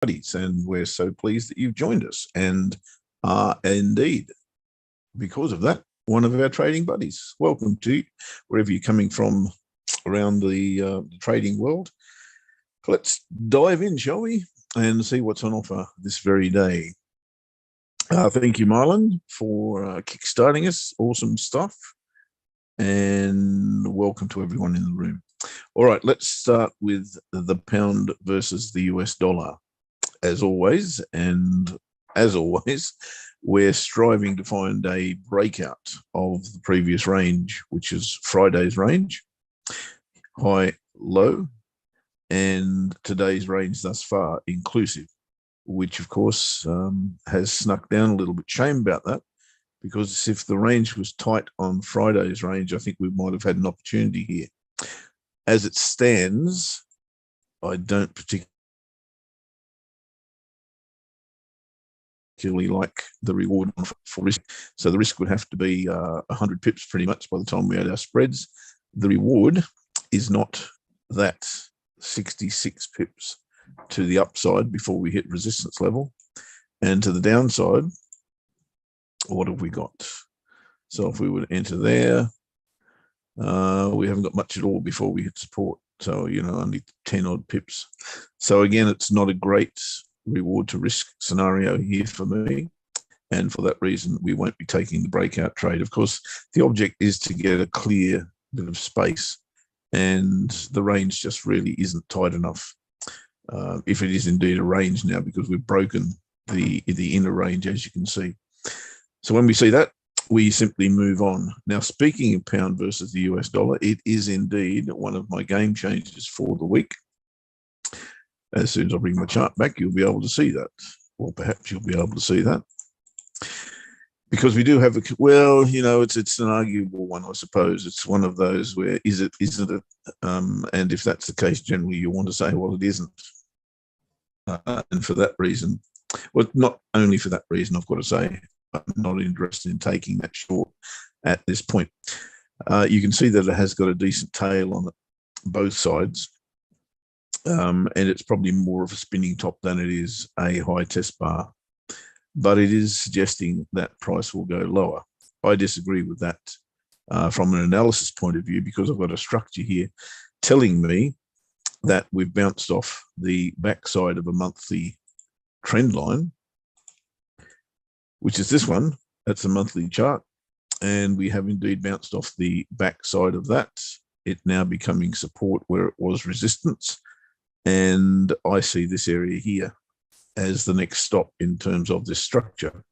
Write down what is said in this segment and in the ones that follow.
buddies, and we're so pleased that you've joined us and are indeed, because of that, one of our trading buddies. Welcome to wherever you're coming from around the trading world. Let's dive in, shall we, and see what's on offer this very day. Thank you, Marlon, for kickstarting us. Awesome stuff. And welcome to everyone in the room. All right, let's start with the pound versus the US dollar. As always, we're striving to find a breakout of the previous range, which is Friday's range, high, low, and today's range thus far inclusive, which of course has snuck down a little bit. Shame about that, because if the range was tight on Friday's range, I think we might have had an opportunity here. As it stands, I don't particularly like the reward for risk. So the risk would have to be 100 pips pretty much by the time we had our spreads. The reward is not that 66 pips to the upside before we hit resistance level. And to the downside, what have we got? So if we would enter there, we haven't got much at all before we hit support. So, only 10 odd pips. So again, it's not a great reward to risk scenario here for me. And for that reason, we won't be taking the breakout trade. Of course, the object is to get a clear bit of space, and the range just really isn't tight enough. If it is indeed a range now, because we've broken the inner range, as you can see. So when we see that, we simply move on. Now, speaking of pound versus the US dollar, it is indeed one of my game changers for the week. As soon as I bring my chart back, you'll be able to see that. Or perhaps you'll be able to see that. Because we do have it's an arguable one, I suppose. It's one of those where isn't it? And if that's the case, generally you want to say, well, it isn't. And for that reason, well, not only for that reason, I've got to say, I'm not interested in taking that short at this point. You can see that it has got a decent tail on it, both sides. And it's probably more of a spinning top than it is a high test bar. But it is suggesting that price will go lower. I disagree with that from an analysis point of view, because I've got a structure here telling me that we've bounced off the backside of a monthly trend line, which is this one. That's a monthly chart. And we have indeed bounced off the backside of that, it now becoming support where it was resistance. And I see this area here as the next stop in terms of this structure.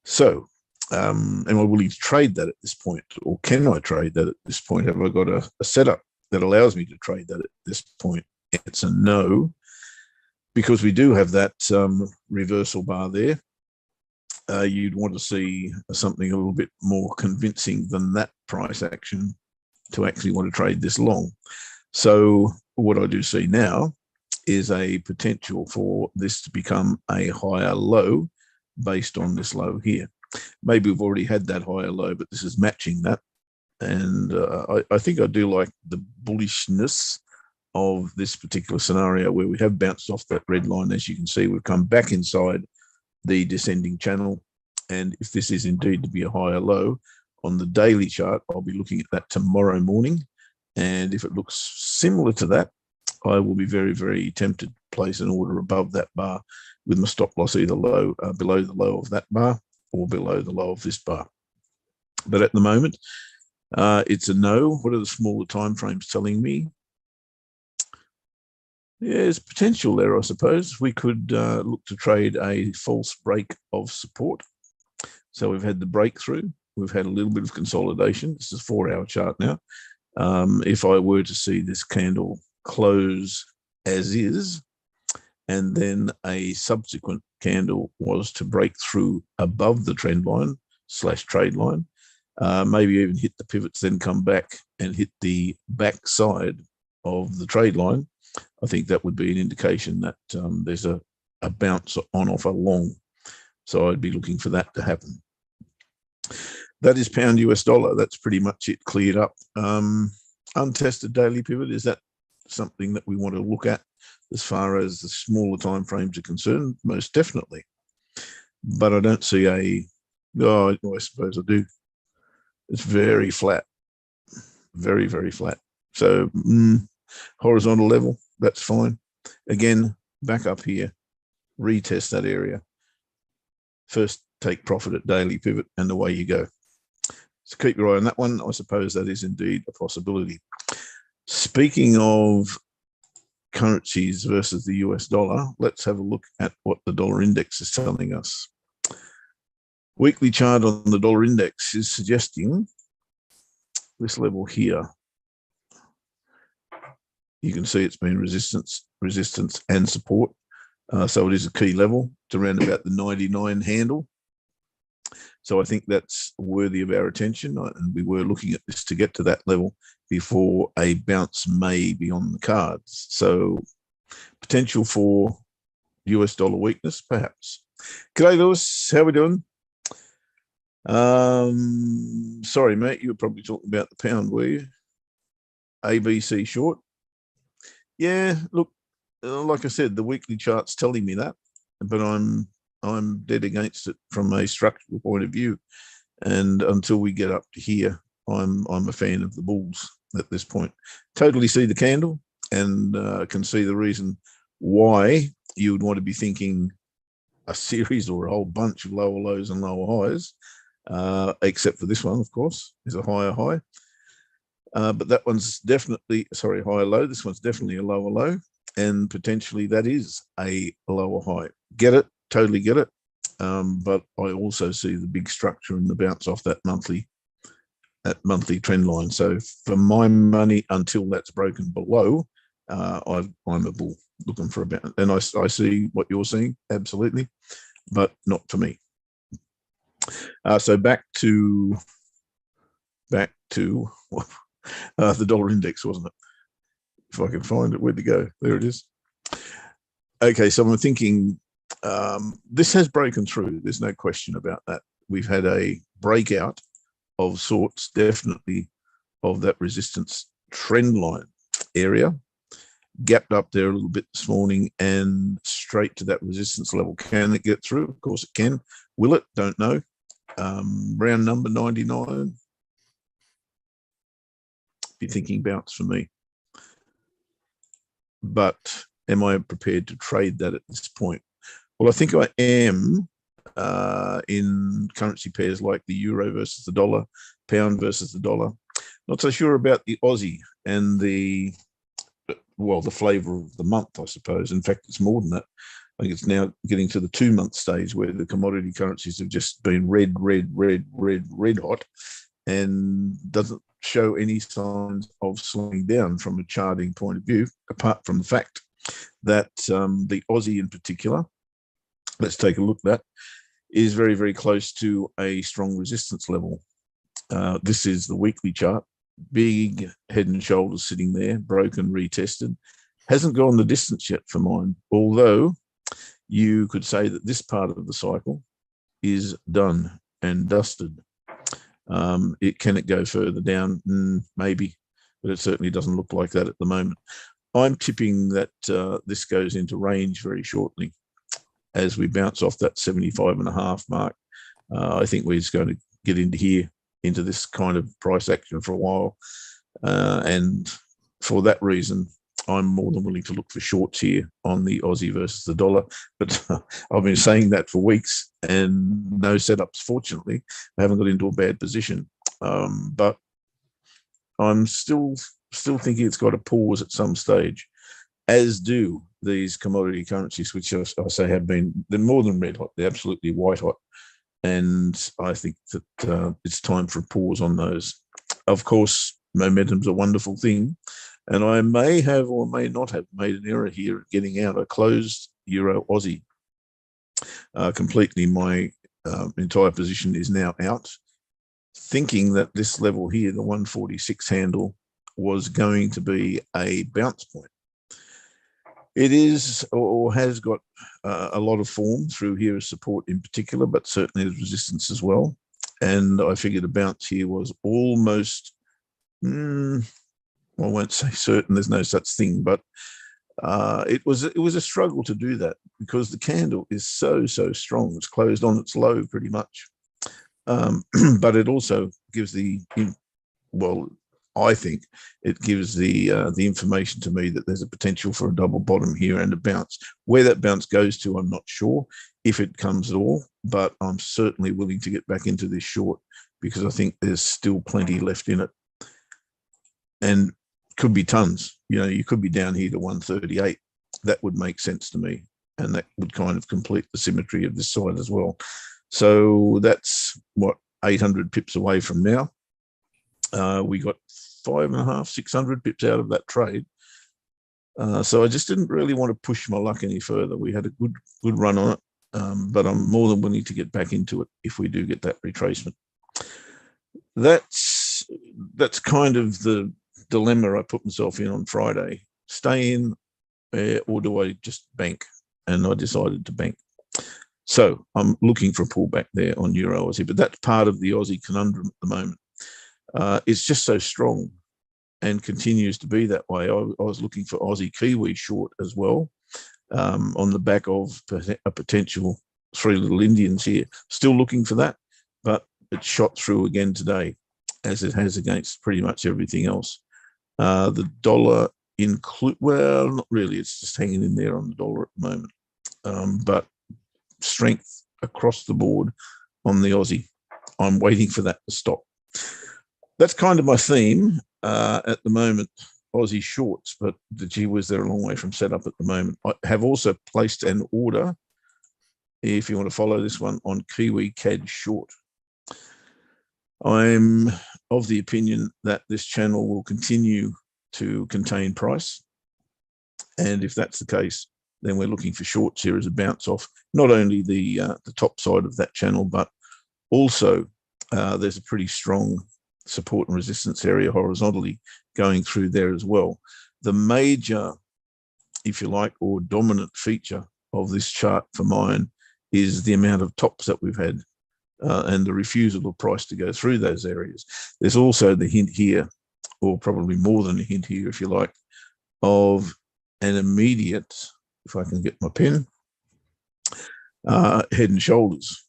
So, am I willing to trade that at this point? Or can I trade that at this point? Have I got a setup that allows me to trade that at this point? It's a no, because we do have that reversal bar there. You'd want to see something a little bit more convincing than that price action to actually want to trade this long. So what I do see now is a potential for this to become a higher low based on this low here. Maybe we've already had that higher low, but this is matching that. And I think I do like the bullishness of this particular scenario, where we have bounced off that red line. As you can see, we've come back inside the descending channel. And if this is indeed to be a higher low on the daily chart, I'll be looking at that tomorrow morning. And if it looks similar to that, I will be very, very tempted to place an order above that bar with my stop loss either low, below the low of that bar or below the low of this bar. But at the moment, it's a no. What are the smaller time frames telling me? Yeah, there's potential there, I suppose. We could look to trade a false break of support. So we've had the breakthrough. We've had a little bit of consolidation. This is a 4-hour chart now. If I were to see this candle close as is, and then a subsequent candle was to break through above the trend line / trade line, maybe even hit the pivots, then come back and hit the back side of the trade line, I think that would be an indication that there's a bounce on offer long. So I'd be looking for that to happen. That is pound US dollar. That's pretty much it cleared up. Untested daily pivot, is that something that we want to look at as far as the smaller time frames are concerned, most definitely. But I don't see I suppose I do. It's very flat, very, very flat. So horizontal level, that's fine. Again, back up here, retest that area. First, take profit at daily pivot, and away you go. So keep your eye on that one. I suppose that is indeed a possibility. Speaking of currencies versus the US dollar, let's have a look at what the dollar index is telling us. Weekly chart on the dollar index is suggesting this level here. You can see it's been resistance and support. So it is a key level to around about the 99 handle. So I think that's worthy of our attention. And we were looking at this to get to that level before a bounce may be on the cards. So potential for US dollar weakness, perhaps. G'day, Lewis. How we doing? Sorry, mate. You were probably talking about the pound, were you? ABC short. Yeah, look, like I said, the weekly chart's telling me that, but I'm dead against it from a structural point of view. And until we get up to here, I'm a fan of the bulls at this point. Totally see the candle and can see the reason why you would want to be thinking a series or a whole bunch of lower lows and lower highs, except for this one, of course, is a higher high. But that one's definitely, sorry, higher low. This one's definitely a lower low, and potentially that is a lower high. Get it? Totally get it. But I also see the big structure and the bounce off that monthly trend line. So for my money, until that's broken below, I'm a bull looking for a bounce. And I see what you're seeing, absolutely, but not for me. So back to the dollar index, wasn't it? If I can find it, where'd it go? There it is. Okay, so I'm thinking this has broken through. There's no question about that. We've had a breakout of sorts, definitely of that resistance trend line area, gapped up there a little bit this morning and straight to that resistance level. Can it get through? Of course it can. Will it? Don't know. Round number 99. Be thinking bounce for me. But am I prepared to trade that at this point? Well, I think I am in currency pairs like the euro versus the dollar, pound versus the dollar. Not so sure about the Aussie and the flavor of the month, I suppose. In fact, it's more than that. I think it's now getting to the 2-month stage where the commodity currencies have just been red hot and doesn't show any signs of slowing down from a charting point of view, apart from the fact that the Aussie in particular, let's take a look at that, is very, very close to a strong resistance level. This is the weekly chart. Big head and shoulders sitting there, broken, retested. Hasn't gone the distance yet for mine, although you could say that this part of the cycle is done and dusted. Can it go further down? Maybe, but it certainly doesn't look like that at the moment. I'm tipping that this goes into range very shortly as we bounce off that 75.5 mark. I think we're just going to get into this kind of price action for a while. And for that reason, I'm more than willing to look for shorts here on the Aussie versus the dollar. But I've been saying that for weeks and no setups, fortunately. I haven't got into a bad position. But I'm still thinking it's got to pause at some stage, as do these commodity currencies, which I say they're more than red hot. They're absolutely white hot. And I think that it's time for a pause on those. Of course, momentum's a wonderful thing. And I may have or may not have made an error here at getting out. I closed Euro Aussie completely. My entire position is now out, thinking that this level here, the 146 handle, was going to be a bounce point. It is or has got a lot of form through here as support in particular, but certainly as resistance as well. And I figured a bounce here was almost, I won't say certain, there's no such thing, but it was a struggle to do that because the candle is so strong. It's closed on its low pretty much, but it also gives well, I think it gives the information to me that there's a potential for a double bottom here and a bounce. Where that bounce goes to, I'm not sure if it comes at all, but I'm certainly willing to get back into this short because I think there's still plenty left in it, and could be tons. You know, you could be down here to 138. That would make sense to me, and that would kind of complete the symmetry of this side as well. So that's what, 800 pips away from now. We got 550, 600 pips out of that trade. So I just didn't really want to push my luck any further. We had a good run on it, but I'm more than willing to get back into it if we do get that retracement. That's kind of the dilemma I put myself in on Friday. Stay in, or do I just bank? And I decided to bank. So I'm looking for a pullback there on Euro Aussie, but that's part of the Aussie conundrum at the moment. It's just so strong and continues to be that way. I was looking for Aussie Kiwi short as well, on the back of a potential 3 little Indians here. Still looking for that, but it shot through again today, as it has against pretty much everything else. The dollar well, not really. It's just hanging in there on the dollar at the moment, but strength across the board on the Aussie. I'm waiting for that to stop. That's kind of my theme at the moment, Aussie shorts, but the gee whiz, they're a long way from set up at the moment. I have also placed an order, if you want to follow this one, on Kiwi Cad short. I'm of the opinion that this channel will continue to contain price. And if that's the case, then we're looking for shorts here as a bounce off, not only the top side of that channel, but also there's a pretty strong support and resistance area horizontally going through there as well. The major, if you like, or dominant feature of this chart for mine is the amount of tops that we've had and the refusal of price to go through those areas. There's also the hint here, or probably more than a hint here, if you like, of an immediate, if I can get my pen, head and shoulders,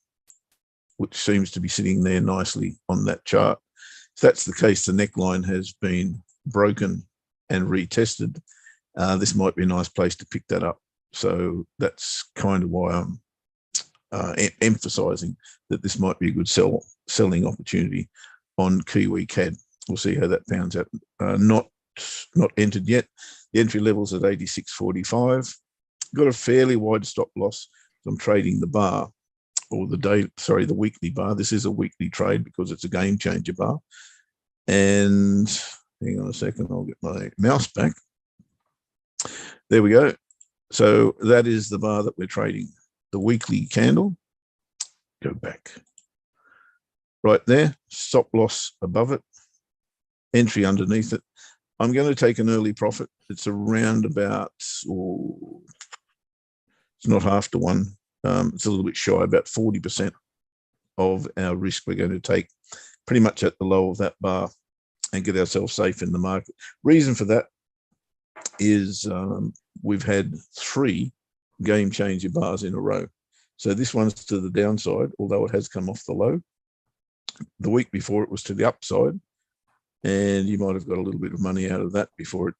which seems to be sitting there nicely on that chart. If that's the case, the neckline has been broken and retested. This might be a nice place to pick that up. So that's kind of why I'm emphasizing that this might be a good selling opportunity on Kiwi Cad. We'll see how that pans out. Not entered yet. The entry level's at 86.45. Got a fairly wide stop loss. I'm trading the bar, or the weekly bar. This is a weekly trade because it's a game changer bar. And hang on a second, I'll get my mouse back. There we go. So that is the bar that we're trading. The weekly candle. Go back. Right there, stop loss above it, entry underneath it. I'm going to take an early profit. It's around about, it's not half to one. It's a little bit shy, about 40% of our risk we're going to take pretty much at the low of that bar and get ourselves safe in the market. Reason for that is we've had 3 game changer bars in a row. So this one's to the downside, although it has come off the low. The week before it was to the upside, and you might have got a little bit of money out of that before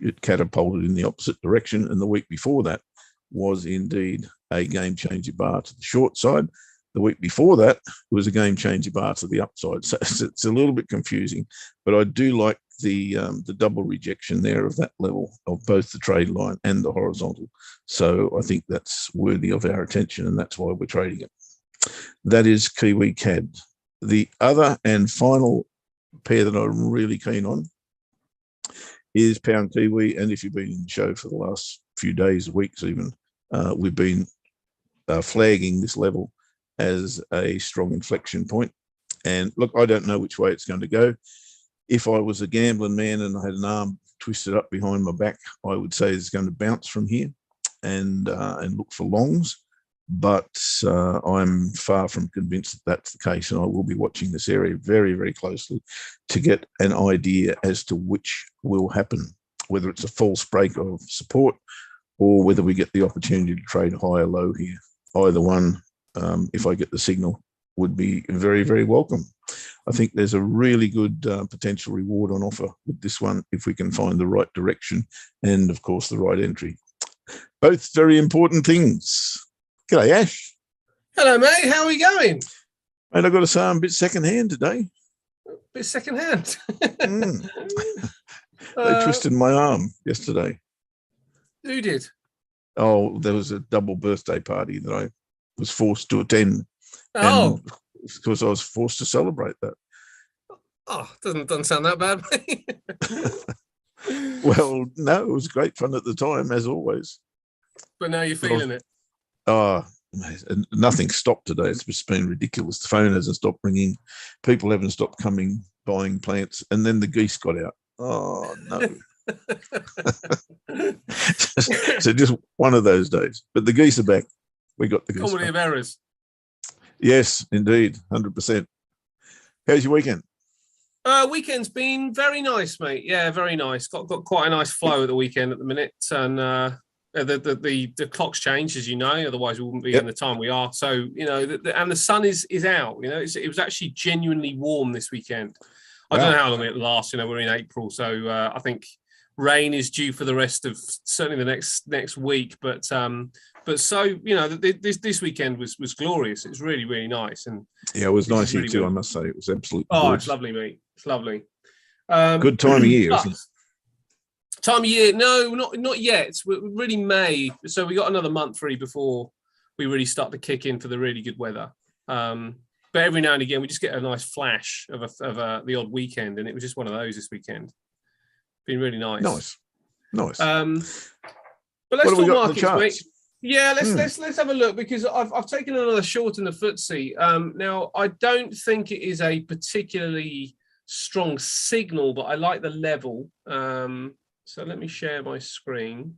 it catapulted in the opposite direction. And the week before that was indeed a game changer bar to the short side. The week before that was a game changer bar to the upside. So it's a little bit confusing, but I do like the double rejection there of that level of both the trade line and the horizontal. So I think that's worthy of our attention, and that's why we're trading it. That is Kiwi Cad. The other and final pair that I'm really keen on is pound Kiwi. And if you've been in the show for the last few days, weeks even, we've been flagging this level as a strong inflection point. And look, I don't know which way it's going to go. If I was a gambling man and I had an arm twisted up behind my back, I would say it's going to bounce from here and look for longs. but I'm far from convinced that that's the case, and I will be watching this area very, very closely to get an idea as to which will happen, whether it's a false break of support or whether we get the opportunity to trade high or low here. Either one, if I get the signal, would be very, very welcome. I think there's a really good potential reward on offer with this one if we can find the right direction and, of course, the right entry. Both very important things. G'day, Ash. Hello, mate. How are we going? Mate, I've got to say I'm a bit second-hand today. Bit second-hand. They twisted my arm yesterday. Who did? Oh, there was a double birthday party that I was forced to attend. Oh. And of course, I was forced to celebrate that. Oh, doesn't sound that bad, mate. Well, no, it was great fun at the time, as always. But now you're feeling it. Oh, nothing stopped today. It's just been ridiculous. The phone hasn't stopped ringing. People haven't stopped coming, buying plants. And then the geese got out. Oh, no. So just one of those days. But the geese are back. We got the geese. Comedy of errors. Yes, indeed. 100%. How's your weekend? Weekend's been very nice, mate. Yeah, very nice. Got quite a nice flow at the weekend at the minute. And the clock's changed, as you know, otherwise we wouldn't be in the time we are. So, you know, and the sun is out, you know, it was actually genuinely warm this weekend. I don't know how long it lasts, you know, we're in April. So I think rain is due for the rest of certainly the next week. But so, you know, this weekend was glorious. It was really, really nice. And yeah, it was nice here too, I must say. It was absolutely gorgeous. It's lovely, mate. It's lovely. Good time of year, isn't it? Time of year? No, not yet. We're really May, so we got another month really before we really start to kick in for the really good weather. But every now and again, we just get a nice flash of the odd weekend, and it was just one of those this weekend. Been really nice. Nice. But let's talk markets, mate. Yeah, let's have a look, because I've taken another short in the FTSE. Now, I don't think it is a particularly strong signal, but I like the level. So let me share my screen,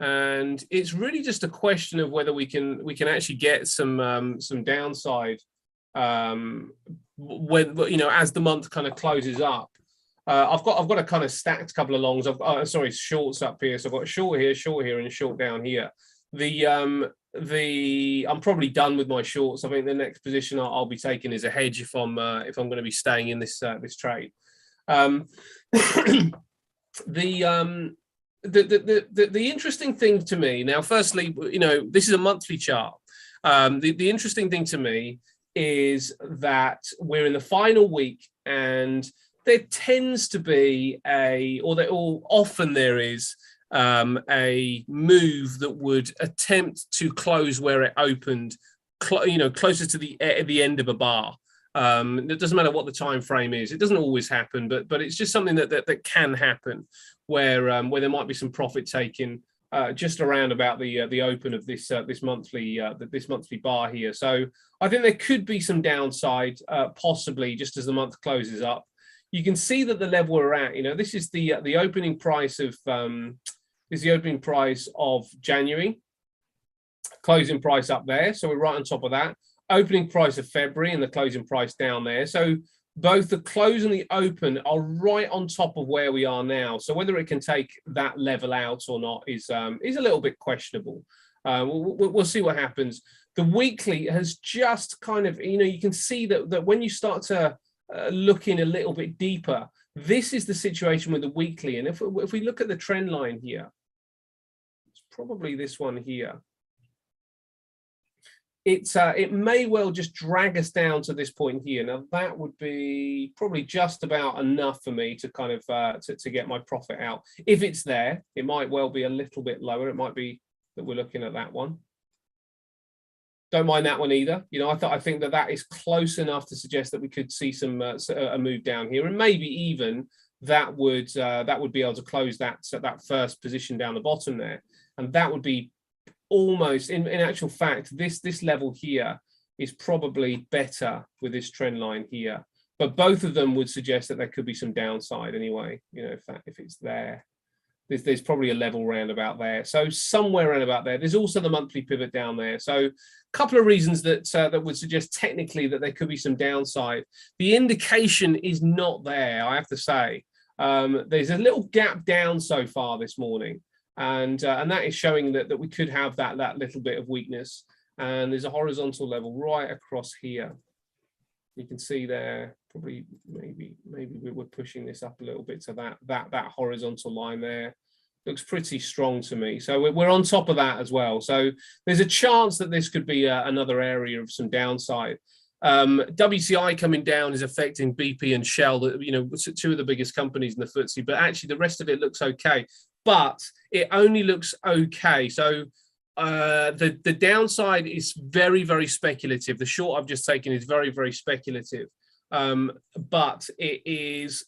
and it's really just a question of whether we can actually get some downside when, you know, as the month kind of closes up. I've got a kind of stacked couple of longs. Shorts up here. So I've got a short here, and a short down here. I'm probably done with my shorts. I think the next position I'll be taking is a hedge if I'm going to be staying in this trade. The interesting thing to me now, firstly, you know, this is a monthly chart. The interesting thing to me is that we're in the final week, and there tends to be often there is a move that would attempt to close where it opened, closer to the end of a bar. It doesn't matter what the time frame is. It doesn't always happen, but it's just something that can happen, where there might be some profit taken just around about the open of this monthly bar here. So I think there could be some downside, possibly just as the month closes up. You can see that the level we're at, you know, this is the opening price of January, closing price up there. So we're right on top of that. Opening price of February and the closing price down there. So both the close and the open are right on top of where we are now. So whether it can take that level out or not is a little bit questionable. We'll see what happens. The weekly has just kind of, you know, you can see that when you start to look in a little bit deeper, this is the situation with the weekly. And if we look at the trend line here, it's probably this one here. It may well just drag us down to this point here. Now that would be probably just about enough for me to kind of to get my profit out. If it's there, it might well be a little bit lower. It might be that we're looking at that one. Don't mind that one either. You know, I think that is close enough to suggest that we could see some a move down here, and maybe even that would be able to close that first position down the bottom there, and that would be almost in actual fact this level here is probably better with this trend line here, but both of them would suggest that there could be some downside anyway, you know, if it's there. there's probably a level round about there. So somewhere around about there. There's also the monthly pivot down there. So a couple of reasons that would suggest technically that there could be some downside. The indication is not there, I have to say. There's a little gap down so far this morning, and that is showing that we could have that little bit of weakness. And there's a horizontal level right across here. You can see there, probably maybe we're pushing this up a little bit to that horizontal line there. Looks pretty strong to me. So we're on top of that as well. So there's a chance that this could be another area of some downside. WCI coming down is affecting BP and Shell, two of the biggest companies in the FTSE, but actually the rest of it looks okay. But it only looks okay. So the downside is very, very speculative. The short I've just taken is very, very speculative. But it is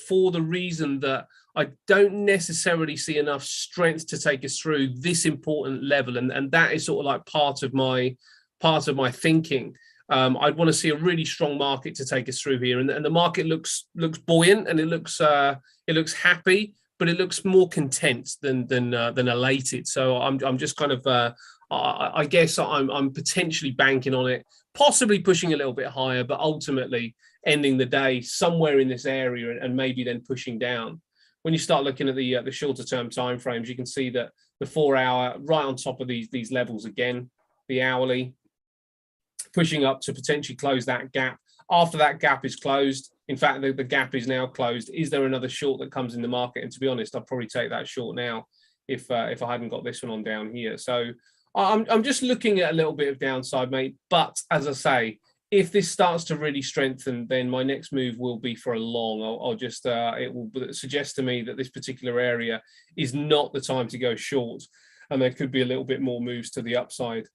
for the reason that I don't necessarily see enough strength to take us through this important level. And that is sort of like part of my thinking. I'd want to see a really strong market to take us through here. And the market looks buoyant, and it looks happy, but it looks more content than elated. So I'm just kind of I guess I'm potentially banking on it, possibly pushing a little bit higher, but ultimately ending the day somewhere in this area and maybe then pushing down. When you start looking at the shorter term timeframes, you can see that the 4 hour right on top of these levels again, the hourly pushing up to potentially close that gap. After that gap is closed, in fact, the gap is now closed. Is there another short that comes in the market? And to be honest, I'd probably take that short now if I hadn't got this one on down here. So I'm just looking at a little bit of downside, mate. But as I say, if this starts to really strengthen, then my next move will be for a long. I'll just it will suggest to me that this particular area is not the time to go short, and there could be a little bit more moves to the upside.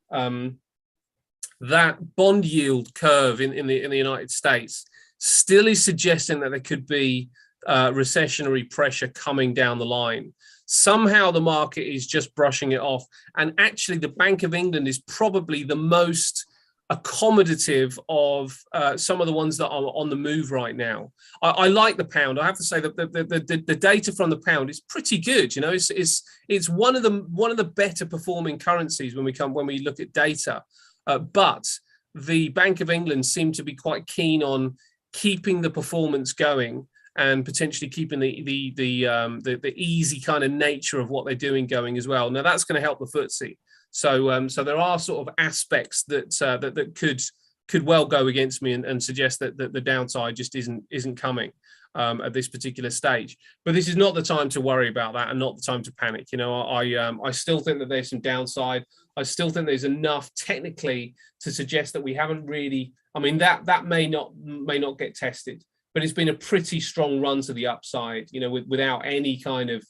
That bond yield curve in the United States still is suggesting that there could be recessionary pressure coming down the line. Somehow the market is just brushing it off. And actually, the Bank of England is probably the most accommodative of some of the ones that are on the move right now. I like the pound. I have to say that the data from the pound is pretty good. It's one of the better performing currencies when we look at data. But the Bank of England seem to be quite keen on keeping the performance going and potentially keeping the easy kind of nature of what they're doing going as well. Now that's going to help the FTSE. So there are sort of aspects that could well go against me and suggest that the downside just isn't coming at this particular stage. But this is not the time to worry about that and not the time to panic. I still think that there's some downside. I still think there's enough technically to suggest that we haven't really. I mean, that may not get tested, but it's been a pretty strong run to the upside. Without any kind of.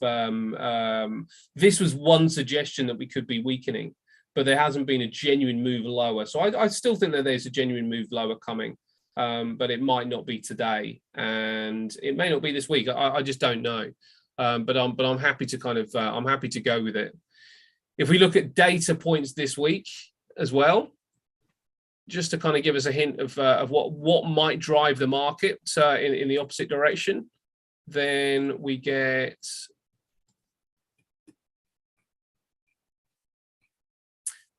This was one suggestion that we could be weakening, but there hasn't been a genuine move lower. So I still think that there's a genuine move lower coming, but it might not be today, and it may not be this week. I just don't know. But I'm happy to I'm happy to go with it. If we look at data points this week as well, just to kind of give us a hint of what might drive the market in the opposite direction, then we get a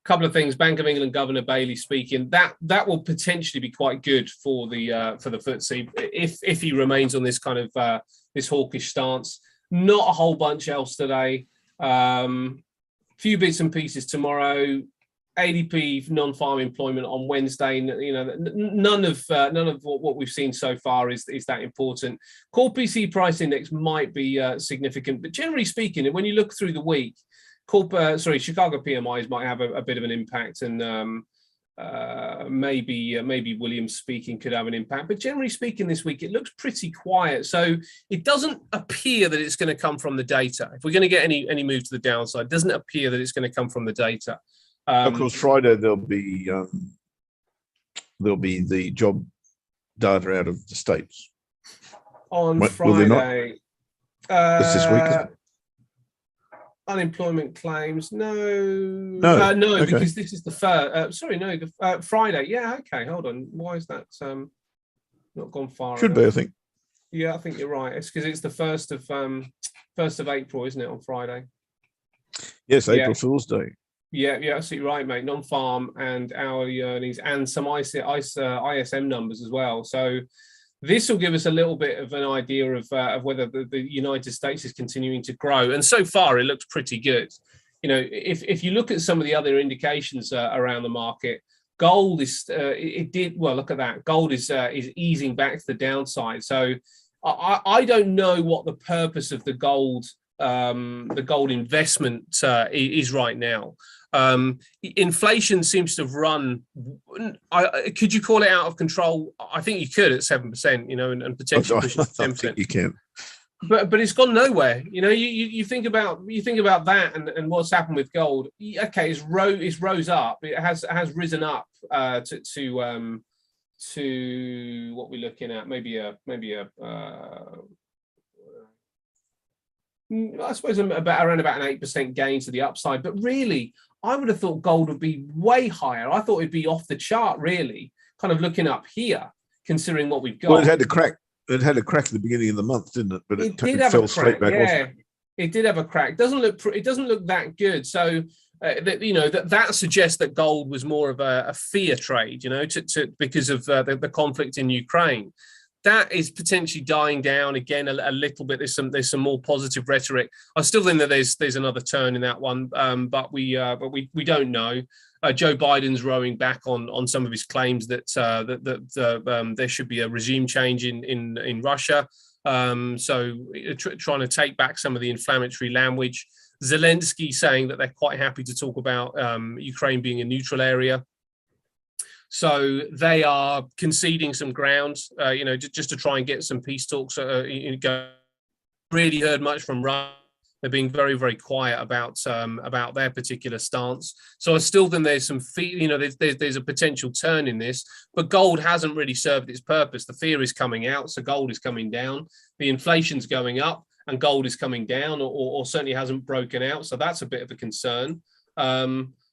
couple of things. Bank of England Governor Bailey speaking. That will potentially be quite good for the FTSE if he remains on this kind of this hawkish stance. Not a whole bunch else today. Few bits and pieces tomorrow. ADP non-farm employment on Wednesday. None of what we've seen so far is that important. Core PC price index might be significant, but generally speaking, when you look through the week, Chicago PMIs might have a bit of an impact, and maybe Williams speaking could have an impact. But generally speaking, this week it looks pretty quiet. So it doesn't appear that it's going to come from the data. If we're going to get any move to the downside, it doesn't appear that it's going to come from the data. Of course, Friday there'll be the job data out of the States on Friday. It's this week, isn't it? Unemployment claims, no, okay. Because this is the first. Friday. Yeah, okay. Hold on. Why is that not gone far? Should be, I think. Yeah, I think you're right. It's because it's the first of 1st of April, isn't it, on Friday? Yes, April Fool's Day. Yeah, absolutely right, mate. Non-farm and hourly earnings and some ISM numbers as well. So this will give us a little bit of an idea of whether the United States is continuing to grow. And so far, it looks pretty good. You know, if you look at some of the other indications around the market, gold is look at that. Gold is easing back to the downside. So I don't know what the purpose of the gold investment is right now. Inflation seems to have run. Could you call it out of control? I think you could at 7%, you know, and potentially pushing 10%. I think you can. But it's gone nowhere. You know, you think about that and what's happened with gold. Okay, it's rose up. It has risen up to what we're looking at. Maybe a I suppose around about an 8% gain to the upside. But really, I would have thought gold would be way higher. I thought it'd be off the chart, really, kind of looking up here, considering what we've got. Well, it had a crack. It had a crack at the beginning of the month, didn't it? But it fell straight back off. It did have a crack. It doesn't look that good. So that suggests that gold was more of a fear trade, you know, because of the conflict in Ukraine. That is potentially dying down again a little bit. There's some more positive rhetoric. I still think that there's another turn in that one, but we don't know. Joe Biden's rowing back on some of his claims that there should be a regime change in Russia. So trying to take back some of the inflammatory language. Zelensky saying that they're quite happy to talk about Ukraine being a neutral area. So they are conceding some ground, just to try and get some peace talks. Really heard much from Russia. They're being very, very quiet about their particular stance. So I still think there's some there's a potential turn in this, but gold hasn't really served its purpose. The fear is coming out, so gold is coming down. The inflation's going up, and gold is coming down, or certainly hasn't broken out. So that's a bit of a concern.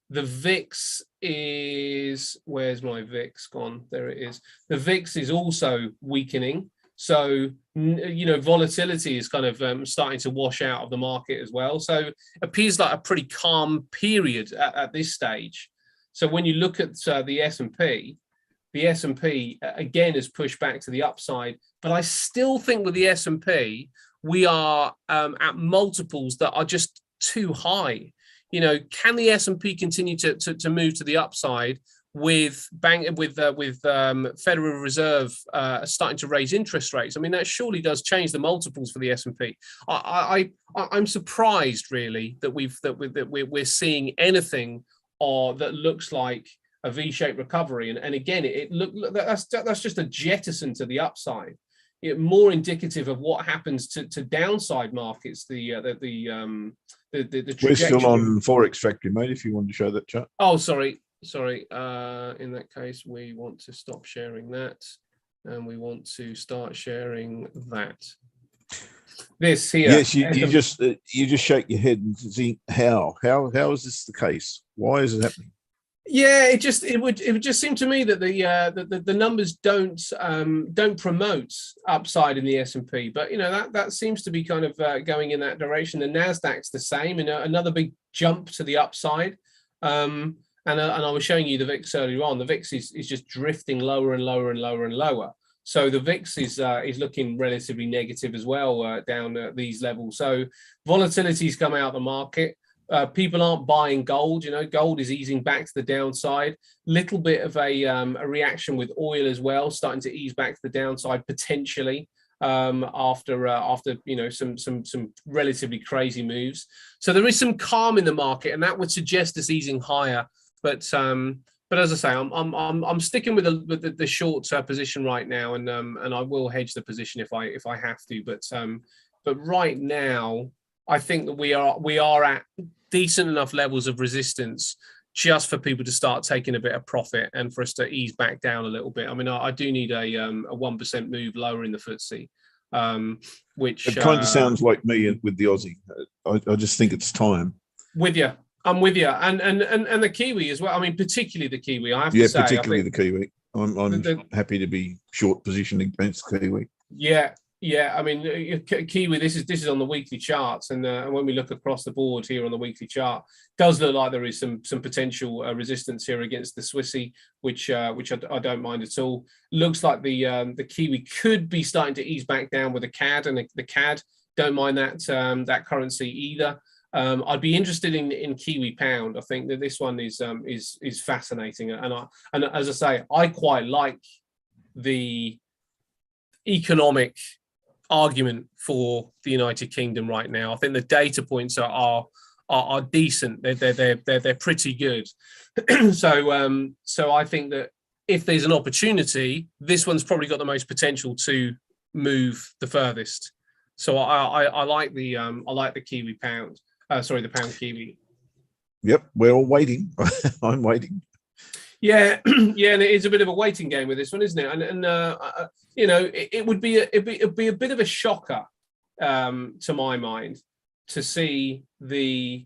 The VIX is, where's my VIX gone? There it is. The VIX is also weakening. So, volatility is kind of starting to wash out of the market as well. So it appears like a pretty calm period at this stage. So when you look at the S&P again has pushed back to the upside. But I still think with the S&P, we are at multiples that are just too high. You know, can the S&P continue to move to the upside with Federal Reserve starting to raise interest rates? I mean, that surely does change the multiples for the S&P. I'm surprised really that we're seeing anything that looks like a V-shaped recovery. And again, that's just a jettison to the upside. More indicative of what happens to downside markets. The trajectory. We're still on Forex Factory, mate. If you want to show that chart. Oh, sorry. In that case, we want to stop sharing that, and we want to start sharing that. This here. Yes, you just shake your head and see how is this the case? Why is it happening? Yeah, it would just seem to me that the numbers don't promote upside in the S&P, but that seems to be kind of going in that direction. The Nasdaq's the same, another big jump to the upside. And I was showing you the VIX earlier on. The VIX is just drifting lower and lower and lower and lower. So the VIX is looking relatively negative as well down at these levels. So volatility's come out of the market. People aren't buying gold. Gold is easing back to the downside. Little bit of a reaction with oil as well, starting to ease back to the downside potentially after some relatively crazy moves. So there is some calm in the market, and that would suggest it's easing higher. But as I say, I'm sticking with the short position right now, and I will hedge the position if I have to. But right now, I think that we are at decent enough levels of resistance just for people to start taking a bit of profit and for us to ease back down a little bit. I mean, I do need a 1% move lower in the FTSE, which it kind of sounds like me with the Aussie. I just think it's time. I'm with you, and the Kiwi as well. I mean, particularly the Kiwi. I have to say, particularly the Kiwi. I'm happy to be short positioned against Kiwi. Yeah, Yeah, I mean, Kiwi. This is on the weekly charts, and when we look across the board here on the weekly chart, does look like there is some potential resistance here against the Swissy, which I don't mind at all. Looks like the Kiwi could be starting to ease back down with the Cad, and the Cad don't mind that currency either. I'd be interested in Kiwi pound. I think that this one is fascinating, and as I say, I quite like the economic argument for the United Kingdom right now. I think the data points are decent. They're pretty good. So I think that if there's an opportunity, this one's probably got the most potential to move the furthest. So I like the Kiwi pound. The pound Kiwi. Yep, we're all waiting. I'm waiting. Yeah, yeah, and it is a bit of a waiting game with this one, isn't it? And you know, it would be a bit of a shocker to my mind to see the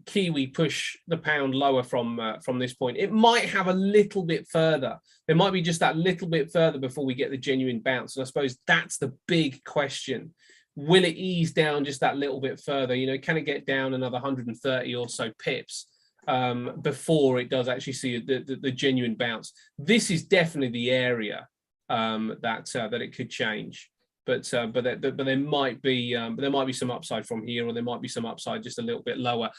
Kiwi push the pound lower from this point. It might have a little bit further. There might be just that little bit further before we get the genuine bounce. And I suppose that's the big question. Will it ease down just that little bit further? You know, can it get down another 130 or so pips before it does actually see the genuine bounce? This is definitely the area that it could change. But there might be some upside from here, or there might be some upside just a little bit lower.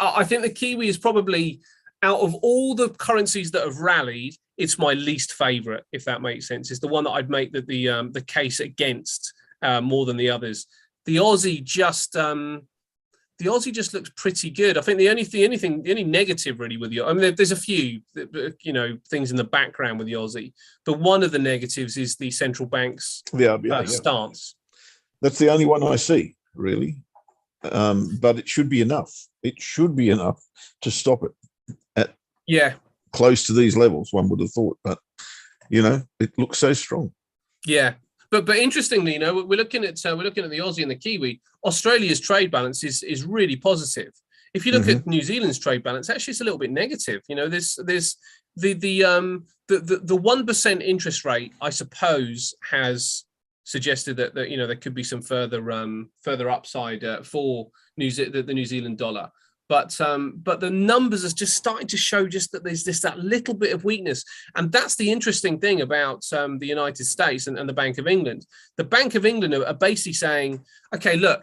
I think the Kiwi is probably, out of all the currencies that have rallied, it's my least favorite, if that makes sense. It's the one that I'd make the case against more than the others. The Aussie just looks pretty good. I think the only negative really with the, I mean, there's a few, things in the background with the Aussie, but one of the negatives is the central bank's stance. That's the only one I see, really. But it should be enough. It should be enough to stop it at close to these levels, one would have thought. But, it looks so strong. Yeah. But interestingly, we're looking at the Aussie and the Kiwi. Australia's trade balance is really positive. If you look at New Zealand's trade balance, actually it's a little bit negative. There's the 1% interest rate, I suppose, has suggested that there could be some further upside for the New Zealand dollar. But the numbers are just starting to show just that there's that little bit of weakness. And that's the interesting thing about the United States and the Bank of England. The Bank of England are basically saying, okay, look,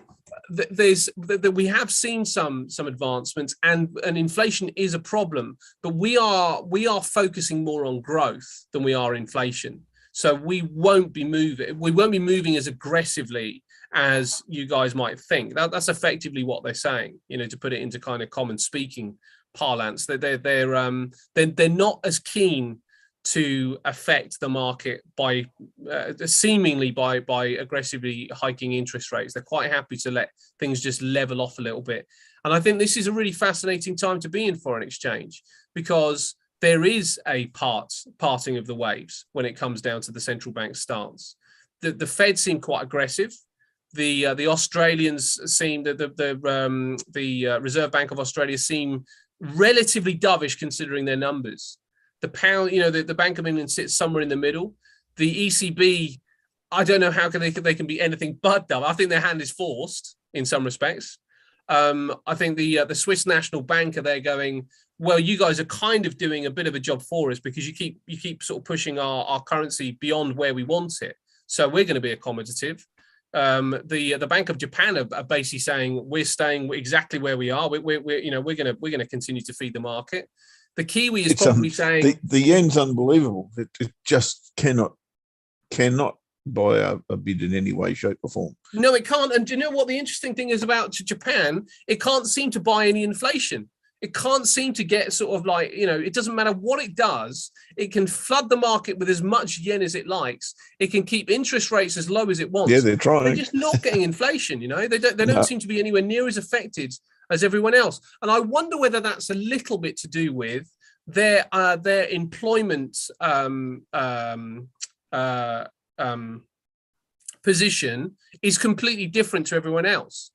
we have seen some advancements, and inflation is a problem, but we are focusing more on growth than we are inflation. So we won't be moving as aggressively as you guys might think. That's effectively what they're saying, to put it into kind of common speaking parlance. They're not as keen to affect the market by seemingly by aggressively hiking interest rates. They're quite happy to let things just level off a little bit. And I think this is a really fascinating time to be in foreign exchange, because there is a parting of the waves when it comes down to the central bank stance. The Fed seem quite aggressive. The Australians seem that the Reserve Bank of Australia seem relatively dovish considering their numbers. The pound, the Bank of England sits somewhere in the middle. The ECB, I don't know how they can be anything but dove. I think their hand is forced in some respects. I think the Swiss National Bank are there going, well, you guys are kind of doing a bit of a job for us because you keep sort of pushing our currency beyond where we want it. So we're going to be accommodative. The Bank of Japan are basically saying we're staying exactly where we are. We're going to continue to feed the market. The Kiwi is probably saying the yen's unbelievable. It just cannot buy a bid in any way, shape, or form. No, it can't. And do you know what the interesting thing is about Japan? It can't seem to buy any inflation. It can't seem to get sort of like, it doesn't matter what it does. It can flood the market with as much yen as it likes. It can keep interest rates as low as it wants. Yeah, they're trying. They're just not getting inflation, They don't seem to be anywhere near as affected as everyone else. And I wonder whether that's a little bit to do with their employment position is completely different to everyone else.